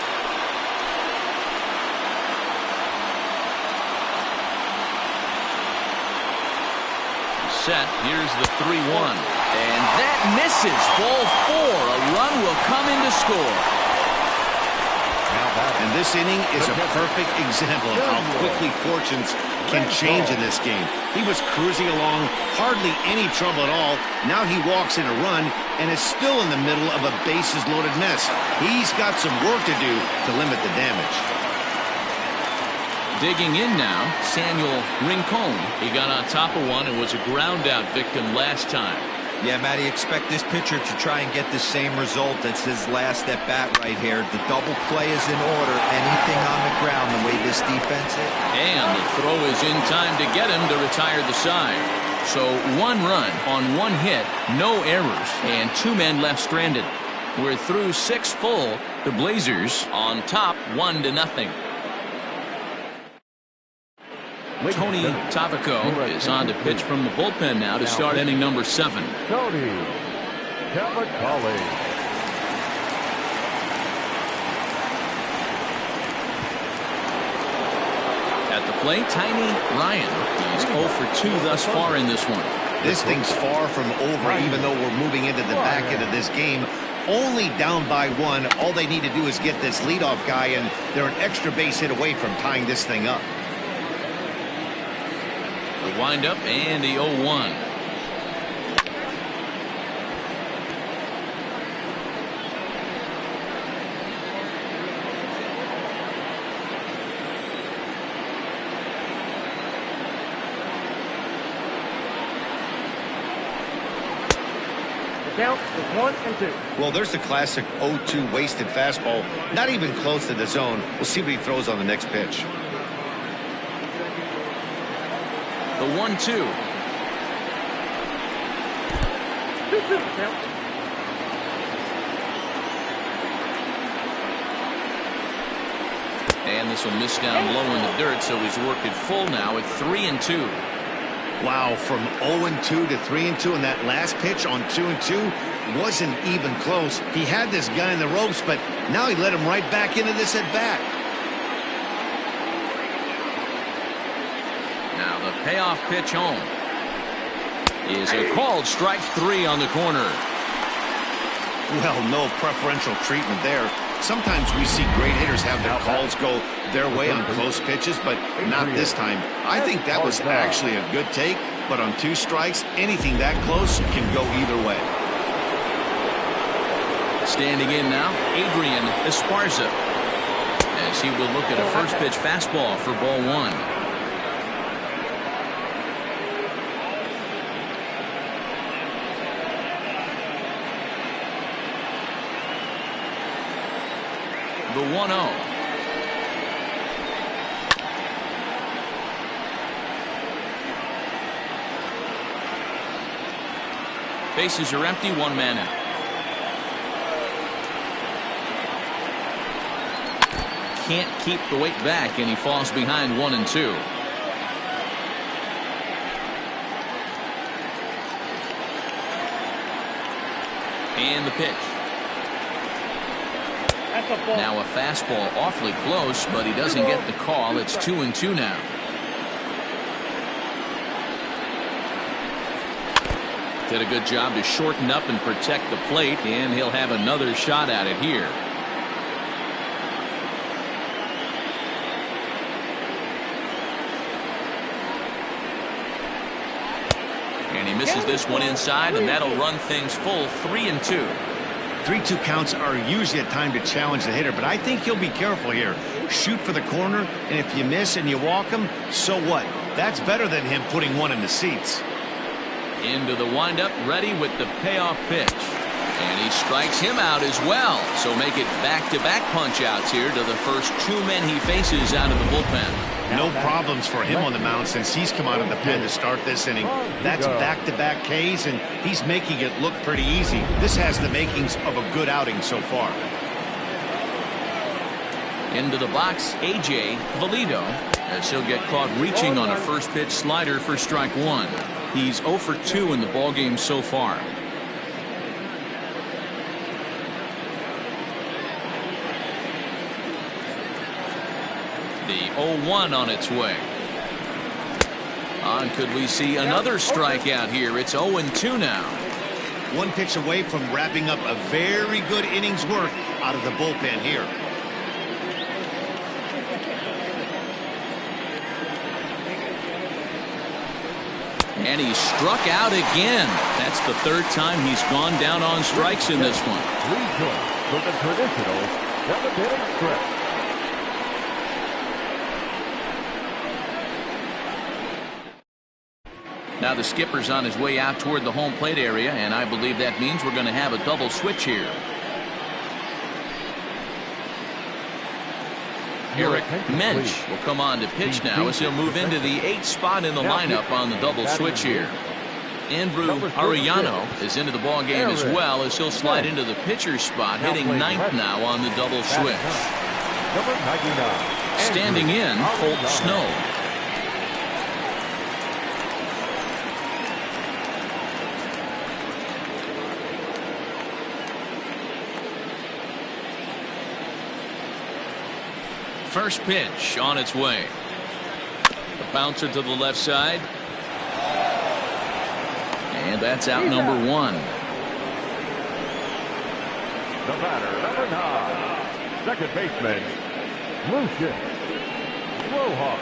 Speaker 1: Set. Here's the 3-1. And that misses. Ball 4. A run will come in to score.
Speaker 2: And this inning is a perfect example of how quickly fortunes can change in this game. He was cruising along, hardly any trouble at all. Now he walks in a run and is still in the middle of a bases-loaded mess. He's got some work to do to limit the damage.
Speaker 1: Digging in now, Samuel Rincon. He got on top of one and was a ground-out victim last time.
Speaker 4: Yeah, Matty, expect this pitcher to try and get the same result as his last at-bat right here. The double play is in order. Anything on the ground the way this defense is.
Speaker 1: And the throw is in time to get him to retire the side. So 1 run on 1 hit, no errors, and 2 men left stranded. We're through 6 full. The Blazers on top 1-0. Tony Tavico is on to pitch from the bullpen now to start inning number 7.
Speaker 3: Tony Tavico.
Speaker 1: At the plate, Tiny Ryan. He's 0 for 2 thus far in this one.
Speaker 2: This thing's far from over, even though we're moving into the back end of this game. Only down by 1. All they need to do is get this leadoff guy, and they're an extra base hit away from tying this thing up.
Speaker 1: The windup and the 0-1.
Speaker 5: The count is 1-2.
Speaker 2: Well, there's the classic 0-2 wasted fastball. Not even close to the zone. We'll see what he throws on the next pitch.
Speaker 1: The 1-2.
Speaker 5: 2-2 count.
Speaker 1: And this will miss down low in the dirt, so he's worked it full now at 3-2.
Speaker 2: Wow, from 0-2 to 3-2, and that last pitch on 2-2 wasn't even close. He had this guy in the ropes, but now he let him right back into this at bat.
Speaker 1: Now the payoff pitch home is a called strike 3 on the corner.
Speaker 2: Well, no preferential treatment there. Sometimes we see great hitters have their calls go their way on close pitches, but not this time. I think that was actually a good take, but on 2 strikes, anything that close can go either way.
Speaker 1: Standing in now, Adrian Esparza, as he will look at a first pitch fastball for ball 1. The 1-0. Bases are empty, one man out. Can't keep the weight back, and he falls behind 1-2. And the pitch.
Speaker 5: That's a ball.
Speaker 1: Now a fastball awfully close, but he doesn't get the call. It's 2-2 now. Did a good job to shorten up and protect the plate, and he'll have another shot at it here. And he misses this one inside, and that'll run things full 3-2.
Speaker 2: 3-2 counts are usually a time to challenge the hitter, but I think he'll be careful here. Shoot for the corner, and if you miss and you walk him, so what? That's better than him putting one in the seats.
Speaker 1: Into the windup, ready with the payoff pitch. And he strikes him out as well. So make it back-to-back punch-outs here to the first two men he faces out of the bullpen.
Speaker 2: No problems for him on the mound since he's come out of the pen to start this inning. That's back-to-back Ks, and he's making it look pretty easy. This has the makings of a good outing so far.
Speaker 1: Into the box, A.J. Valido, as he'll get caught reaching on a first-pitch slider for strike one. He's 0 for 2 in the ballgame so far. The 0-1 on its way. On could we see another strikeout here? It's 0-2 now.
Speaker 2: One pitch away from wrapping up a very good innings work out of the bullpen here.
Speaker 1: And he struck out again. That's the third time he's gone down on strikes in this one.
Speaker 3: Rejoin for the traditional 7th-inning stretch.
Speaker 1: Now the skipper's on his way out toward the home plate area, and I believe that means we're going to have a double switch here. Eric Mensch will come on to pitch now as he'll move into the 8th spot in the lineup on the double switch here. Andrew Arellano is into the ball game as well as he'll slide into the pitcher's spot, hitting 9th now on the double switch.
Speaker 3: Number 99.
Speaker 1: Standing in, Colt Snow. First pitch on its way. The bouncer to the left side. And that's out number 1.
Speaker 3: The batter, number 9. Second baseman, Lucius Rojas.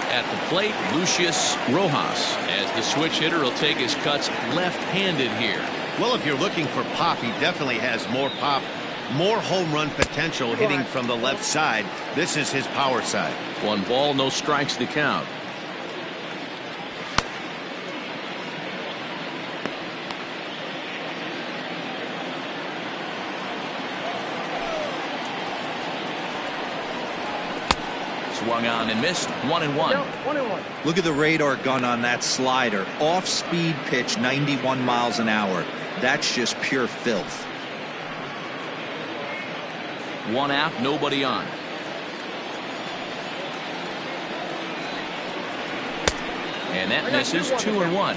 Speaker 1: At the plate, Lucius Rojas, as the switch hitter will take his cuts left-handed here.
Speaker 2: Well, if you're looking for pop, he definitely has more pop. More home run potential hitting from the left side. This is his power side.
Speaker 1: 1 ball, no strikes to count. Swung on and missed. 1-1.
Speaker 5: 1-1.
Speaker 4: Look at the radar gun on that slider. Off-speed pitch, 91 miles an hour. That's just pure filth.
Speaker 1: 1 out, nobody on. And that misses. 2-1.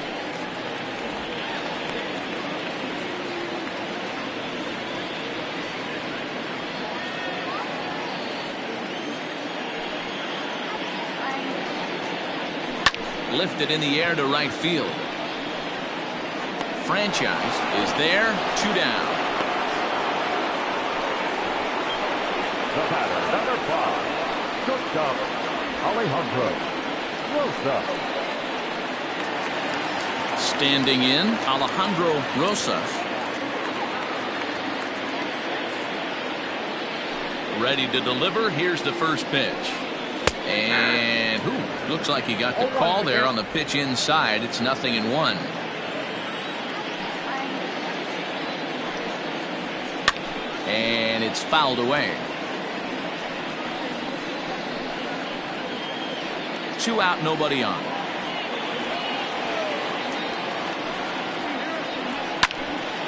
Speaker 1: Lifted in the air to right field. Franchise is there. 2 down.
Speaker 3: The batter, number 5. Shortstop, Alejandro Rosa.
Speaker 1: Standing in, Alejandro Rosas. Ready to deliver. Here's the first pitch. And looks like he got the call there on the pitch inside. It's 0-1. And it's fouled away. 2 out, nobody on.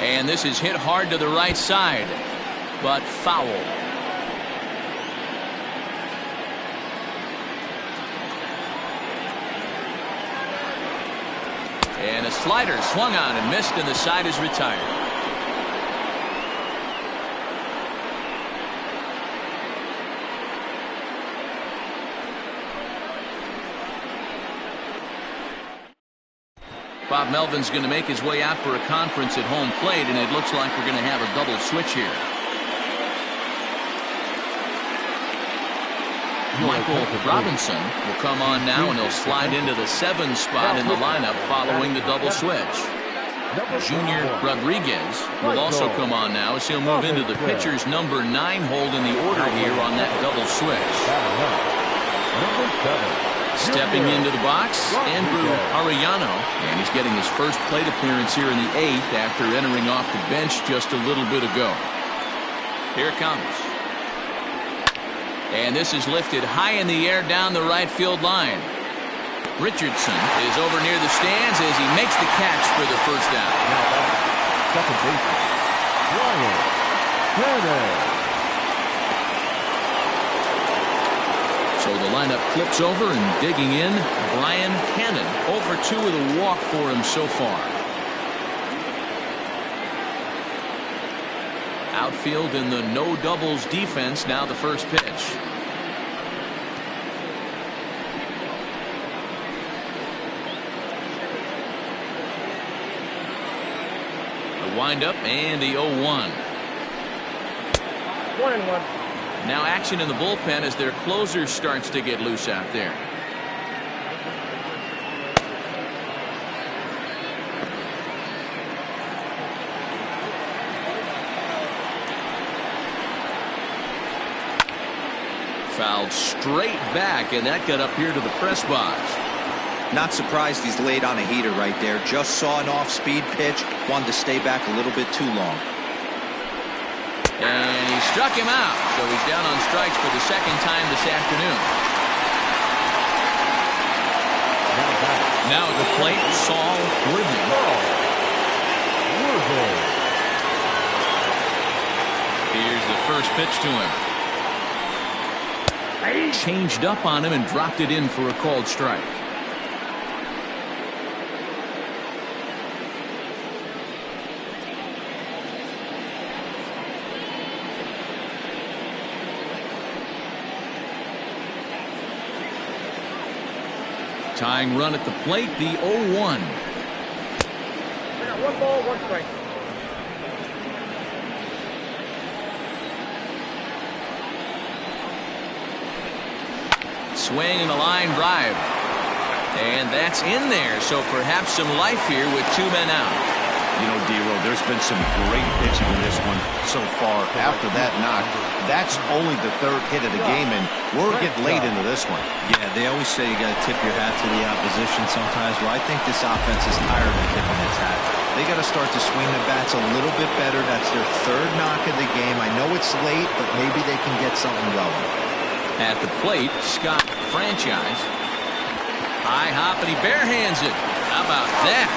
Speaker 1: And this is hit hard to the right side, but foul. And a slider swung on and missed, and the side is retired. Bob Melvin's going to make his way out for a conference at home plate, and it looks like we're going to have a double switch here. Michael Robinson will come on now, and he'll slide into the 7 spot in the lineup following the double switch. Junior Rodriguez will also come on now as he'll move into the pitcher's number 9 hold in the order here on that double switch. Stepping into the box, Andrew Arellano, and he's getting his first plate appearance here in the 8th after entering off the bench just a little bit ago. Here it comes. And this is lifted high in the air down the right field line. Richardson is over near the stands as he makes the catch for the first out.
Speaker 3: Second baseman, Brian Cannon.
Speaker 1: So the lineup flips over, and digging in, Brian Cannon. 0 for 2 with a walk for him so far. Outfield in the no doubles defense. Now the first pitch. A windup and the 0-1.
Speaker 5: 1-1.
Speaker 1: Now action in the bullpen as their closer starts to get loose out there. Fouled straight back, and that got up here to the press box.
Speaker 4: Not surprised he's laid on a heater right there. Just saw an off-speed pitch. Wanted to stay back a little bit too long.
Speaker 1: And he struck him out, so he's down on strikes for the second time this afternoon. Now at the plate, Saul Worthing. Here's the first pitch to him. Changed up on him and dropped it in for a called strike. Tying run at the plate, the 0-1.
Speaker 5: 1 ball, 1 strike.
Speaker 1: Swing and a line drive. And that's in there, so perhaps some life here with 2 men out.
Speaker 2: You know, D-Row, there's been some great pitching in this one so far. After that knock, that's only the 3rd hit of the game, and we're getting late into this one.
Speaker 4: Yeah, they always say you got to tip your hat to the opposition sometimes. Well, I think this offense is tired of tipping its hat. They got to start to swing the bats a little bit better. That's their 3rd knock of the game. I know it's late, but maybe they can get something going.
Speaker 1: At the plate, Scott Franchise. High hop, and he barehands it. How about that?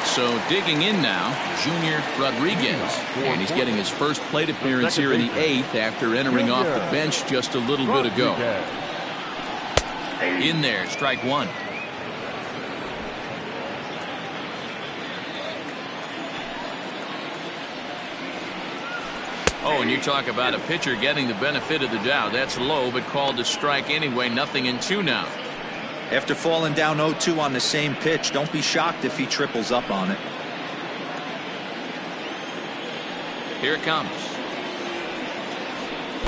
Speaker 1: So digging in now, Junior Rodriguez, and he's getting his first plate appearance here in the 8th after entering off the bench just a little bit ago. In there, strike 1. Oh, and you talk about a pitcher getting the benefit of the doubt. That's low, but called a strike anyway. 0-2 now.
Speaker 4: After falling down 0-2 on the same pitch, don't be shocked if he triples up on it.
Speaker 1: Here it comes.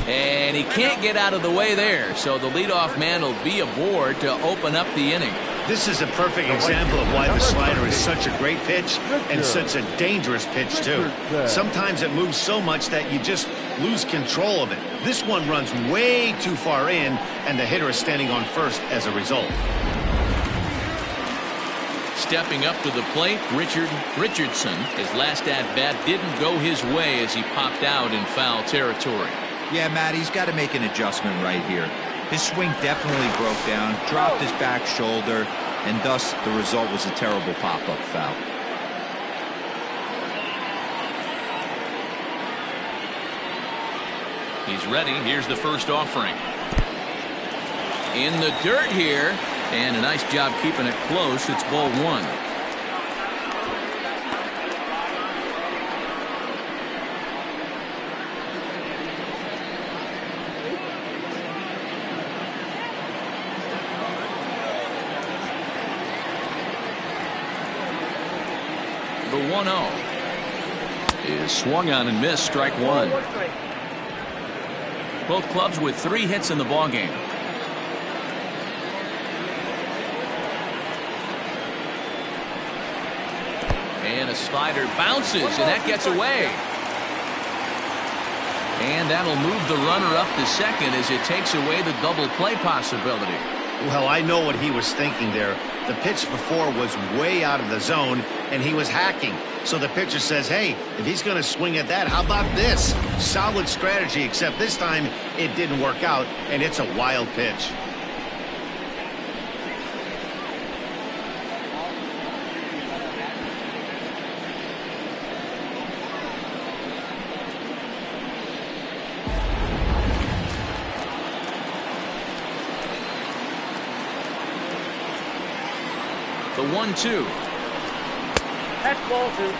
Speaker 1: And he can't get out of the way there, so the leadoff man will be aboard to open up the inning.
Speaker 2: This is a perfect example of why the slider is such a great pitch and such a dangerous pitch, too. Sometimes it moves so much that you just lose control of it. This one runs way too far in, and the hitter is standing on first as a result.
Speaker 1: Stepping up to the plate, Richard Richardson. His last at-bat didn't go his way as he popped out in foul territory.
Speaker 4: Yeah, Matt, he's got to make an adjustment right here. His swing definitely broke down, dropped his back shoulder, and thus the result was a terrible pop-up foul.
Speaker 1: He's ready. Here's the first offering. In the dirt here, and a nice job keeping it close. It's ball one. The 1-0 is swung on and missed. Strike one. Both clubs with 3 hits in the ballgame. And a slider bounces, and that gets away. And that'll move the runner up to second as it takes away the double play possibility.
Speaker 2: Well, I know what he was thinking there. The pitch before was way out of the zone, and he was hacking. So the pitcher says, hey, if he's going to swing at that, how about this? Solid strategy, except this time it didn't work out, and it's a wild pitch.
Speaker 1: The 1-2.
Speaker 5: That's ball two.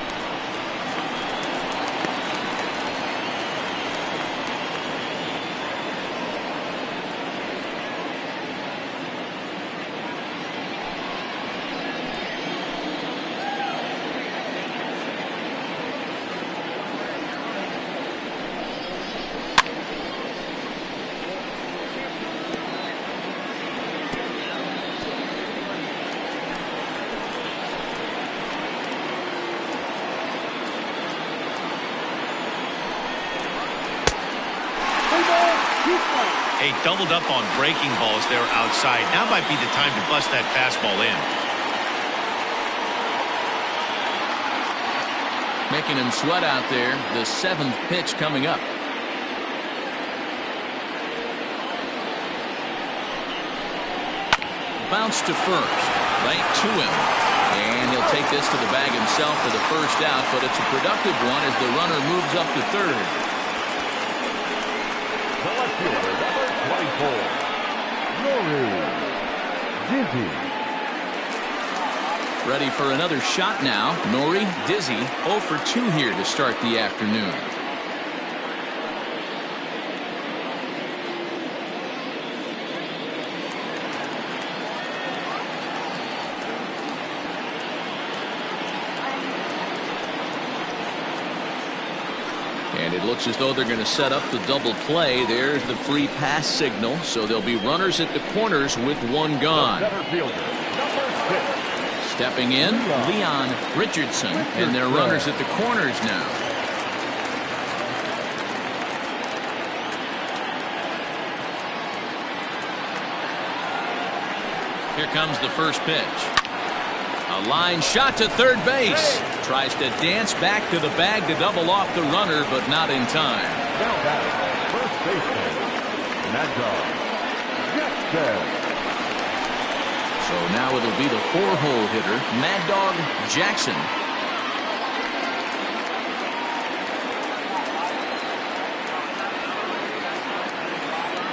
Speaker 2: Hey, doubled up on breaking balls there outside. Now might be the time to bust that fastball in.
Speaker 1: Making him sweat out there. The 7th pitch coming up. Bounce to first. Right to him. And he'll take this to the bag himself for the first out, but it's a productive one as the runner moves up to third.
Speaker 3: The left fielder, number 24, Nori Dizzy.
Speaker 1: Ready for another shot now. Nori Dizzy 0 for 2 here to start the afternoon. And it looks as though they're going to set up the double play. There's the free pass signal. So there'll be runners at the corners with one gone.
Speaker 3: Center fielder, number 6.
Speaker 1: Stepping in, Leon Richardson. And they're runners at the corners now. Here comes the first pitch. A line shot to third base. Tries to dance back to the bag to double off the runner, but not in time.
Speaker 3: Now batting, first baseman, Mad Dog Jackson.
Speaker 1: So now it'll be the 4-hole hitter, Mad Dog Jackson.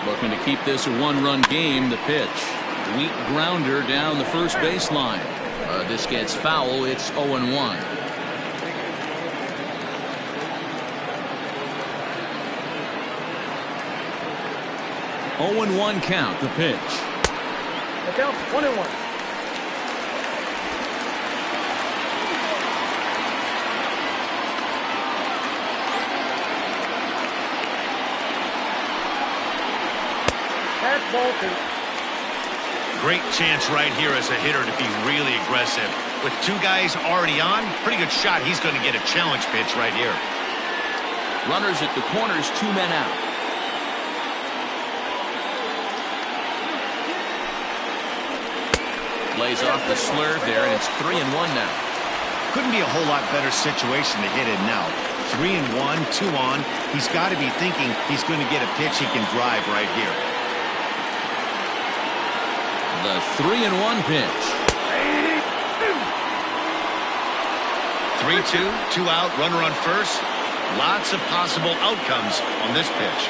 Speaker 1: Looking to keep this a 1-run game. The pitch. Weak grounder down the first baseline. This gets foul. It's 0-1. (0-1) count. The pitch.
Speaker 5: The count 1-1. That's ball two.
Speaker 2: Great chance right here as a hitter to be really aggressive. With 2 guys already on, pretty good shot. He's going to get a challenge pitch right here.
Speaker 1: Runners at the corners, 2 men out. Lays off the slurve there, and it's 3-1 now.
Speaker 2: Couldn't be a whole lot better situation to hit in now. 3-1, 2 on. He's got to be thinking he's going to get a pitch he can drive right here.
Speaker 1: The 3-1 pitch.
Speaker 2: 3-2, 2 out, runner on first. Lots of possible outcomes on this pitch.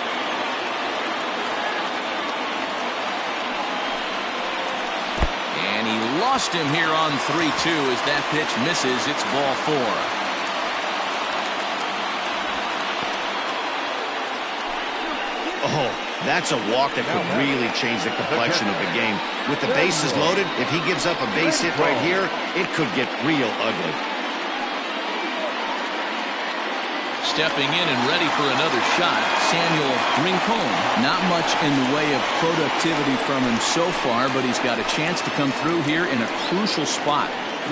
Speaker 1: And he lost him here on 3-2 as that pitch misses. It's ball 4.
Speaker 2: Oh, that's a walk that could really change the complexion of the game. With the bases loaded, if he gives up a base hit right here, it could get real ugly.
Speaker 1: Stepping in and ready for another shot, Samuel Rincon.
Speaker 6: Not much in the way of productivity from him so far, but he's got a chance to come through here in a crucial spot.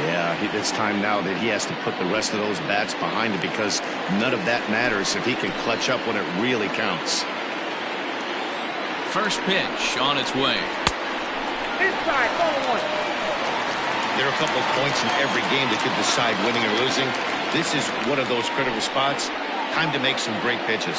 Speaker 2: Yeah, it's time now that he has to put the rest of those bats behind him, because none of that matters if he can clutch up when it really counts.
Speaker 1: First pitch on its way.
Speaker 5: Inside, ball 1.
Speaker 2: There are a couple of points in every game that could decide winning or losing. This is one of those critical spots. Time to make some great pitches.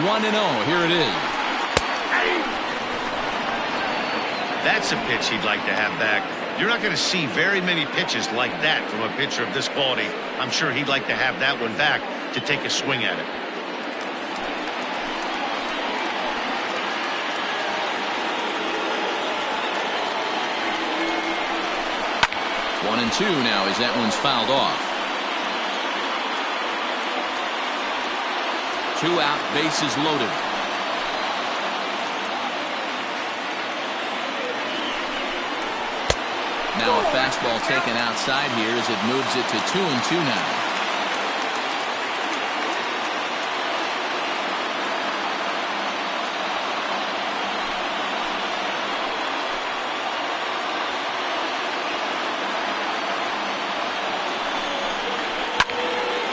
Speaker 1: One and 0. Here it is.
Speaker 2: That's a pitch he'd like to have back. You're not going to see very many pitches like that from a pitcher of this quality. I'm sure he'd like to have that one back to take a swing at it.
Speaker 1: One and 2 now as that one's fouled off. 2 out, bases loaded. Now a fastball taken outside here as it moves it to 2-2 now.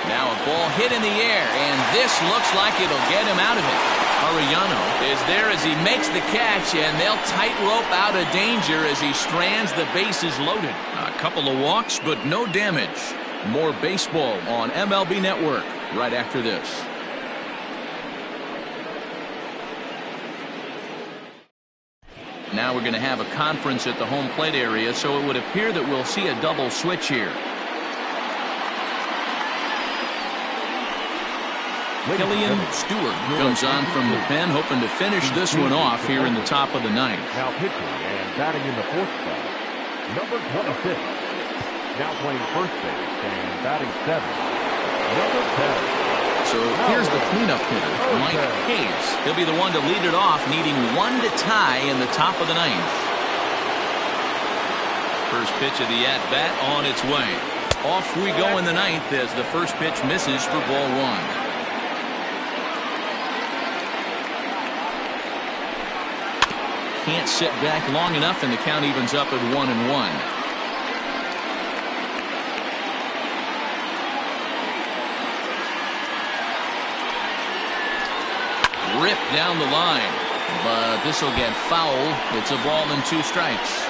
Speaker 1: Now a ball hit in the air, and this looks like it'll get him out of it. Arellano is there as he makes the catch, and they'll tightrope out of danger as he strands the bases loaded. A couple of walks, but no damage. More baseball on MLB Network right after this. Now we're going to have a conference at the home plate area, so it would appear that we'll see a double switch here. Killian Stewart comes on from the pen, hoping to finish this one off here in the top of the ninth.
Speaker 3: Now pitching and batting in the fourth spot, number 26. Now playing first base and batting 7, number 10.
Speaker 1: So here's the cleanup hitter, Mike Hayes. He'll be the one to lead it off, needing 1 to tie in the top of the ninth. First pitch of the at-bat on its way. Off we go in the ninth as the first pitch misses for ball 1. Can't sit back long enough, and the count evens up at 1-1. Ripped down the line, but this will get foul. It's a ball and 2 strikes.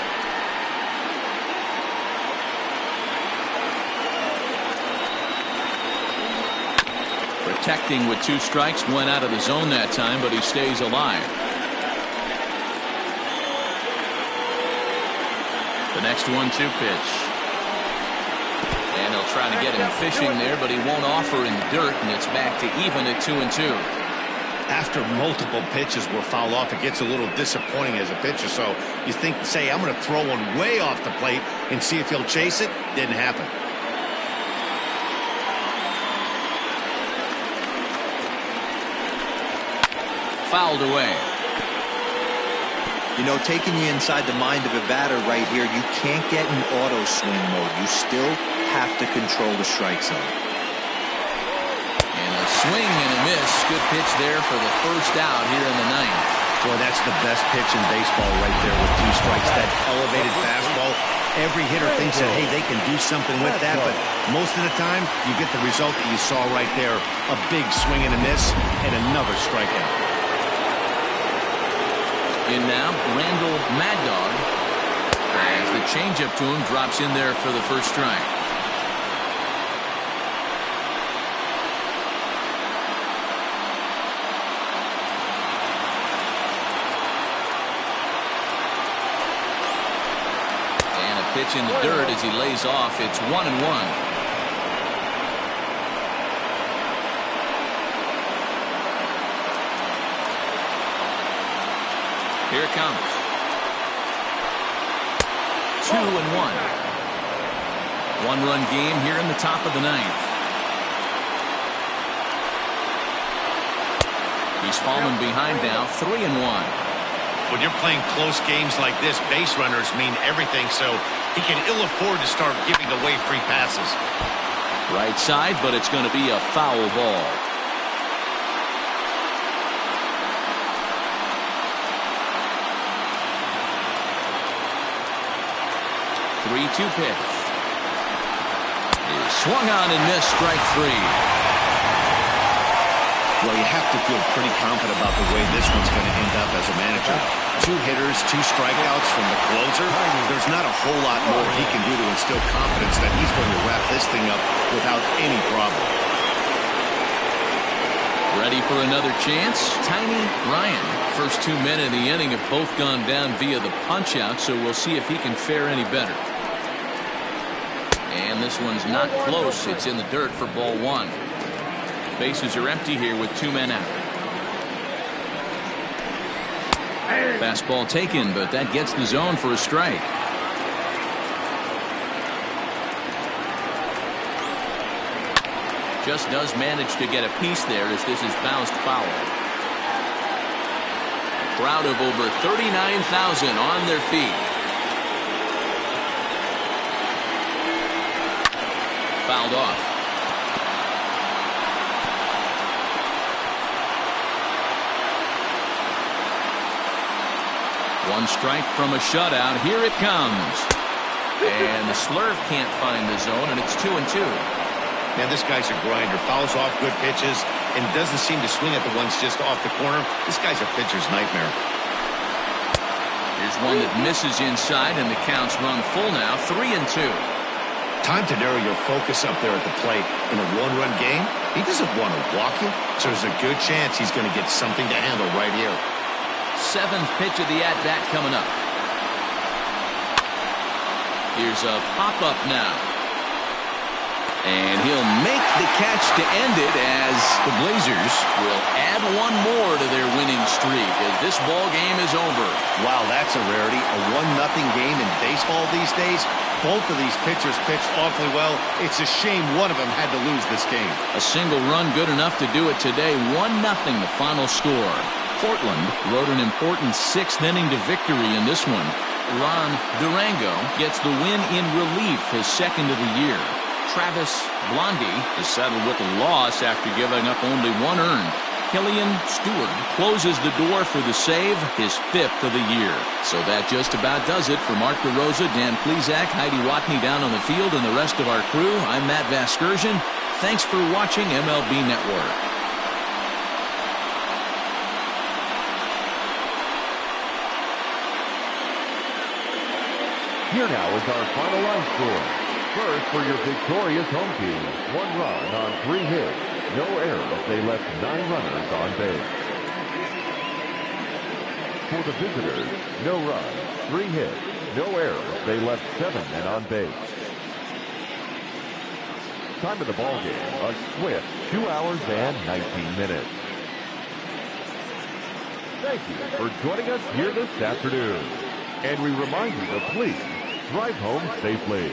Speaker 1: Protecting with 2 strikes, went out of the zone that time, but he stays alive. The next 1-2 pitch. And he'll try to get him fishing there, but he won't offer in dirt, and it's back to even at 2-2.
Speaker 2: After multiple pitches were fouled off, it gets a little disappointing as a pitcher. So you think, say, I'm going to throw one way off the plate and see if he'll chase it. Didn't happen.
Speaker 1: Fouled away.
Speaker 4: You know, taking you inside the mind of a batter right here, you can't get in auto swing mode. You still have to control the strike zone.
Speaker 1: And a swing and a miss. Good pitch there for the first out here in the ninth.
Speaker 2: Boy, that's the best pitch in baseball right there with 2 strikes. That elevated fastball. Every hitter thinks that, hey, they can do something with that, but most of the time, you get the result that you saw right there. A big swing and a miss, and another strikeout.
Speaker 1: In now, Randall Mad Dog, as the changeup to him drops in there for the first strike. And a pitch in the dirt as he lays off. It's 1-1. Here it comes. 2-1. 1-run game here in the top of the 9th. He's fallen behind now, 3-1.
Speaker 2: When you're playing close games like this, base runners mean everything, so he can ill afford to start giving away free passes.
Speaker 1: Right side, but it's going to be a foul ball. 3-2 pitch. Is swung on and missed, strike 3.
Speaker 2: Well, you have to feel pretty confident about the way this one's going to end up as a manager. 2 hitters, 2 strikeouts from the closer. There's not a whole lot more he can do to instill confidence that he's going to wrap this thing up without any problem.
Speaker 1: Ready for another chance? Tiny Ryan. First 2 men in the inning have both gone down via the punch-out, so we'll see if he can fare any better. And this one's not close. It's in the dirt for ball 1. Bases are empty here with 2 men out. Fastball taken, but that gets the zone for a strike. Just does manage to get a piece there as this is bounced foul. A crowd of over 39,000 on their feet. Fouled off. One strike from a shutout. Here it comes. And the slurve can't find the zone, and it's 2-2.
Speaker 2: Man, this guy's a grinder. Fouls off good pitches and doesn't seem to swing at the ones just off the corner. This guy's a pitcher's nightmare.
Speaker 1: Here's one that misses inside, and the count's run full now. 3-2.
Speaker 2: Time to narrow your focus up there at the plate. In a 1-run game, he doesn't want to walk you, so there's a good chance he's going to get something to handle right here.
Speaker 1: 7th pitch of the at-bat coming up. Here's a pop-up now. And he'll make the catch to end it as the Blazers will add 1 more to their winning streak as this ball game is over.
Speaker 2: Wow, that's a rarity. A 1-0 game in baseball these days. Both of these pitchers pitched awfully well. It's a shame one of them had to lose this game.
Speaker 1: A single run good enough to do it today. 1-0 the final score. Portland rode an important 6th inning to victory in this one. Ron Durango gets the win in relief, his 2nd of the year. Travis Blondie is settled with a loss after giving up only 1 earned. Killian Stewart closes the door for the save, his 5th of the year. So that just about does it for Mark DeRosa, Dan Plesac, Heidi Watney down on the field, and the rest of our crew. I'm Matt Vasgersian. Thanks for watching MLB Network.
Speaker 3: Here now is our final line score. First, for your victorious home team, 1 run on 3 hits. No errors. They left 9 runners on base. For the visitors, no runs, 3 hits. No errors. They left 7 men on base. Time of the ball game, a swift 2 hours and 19 minutes. Thank you for joining us here this afternoon. And we remind you to please drive home safely.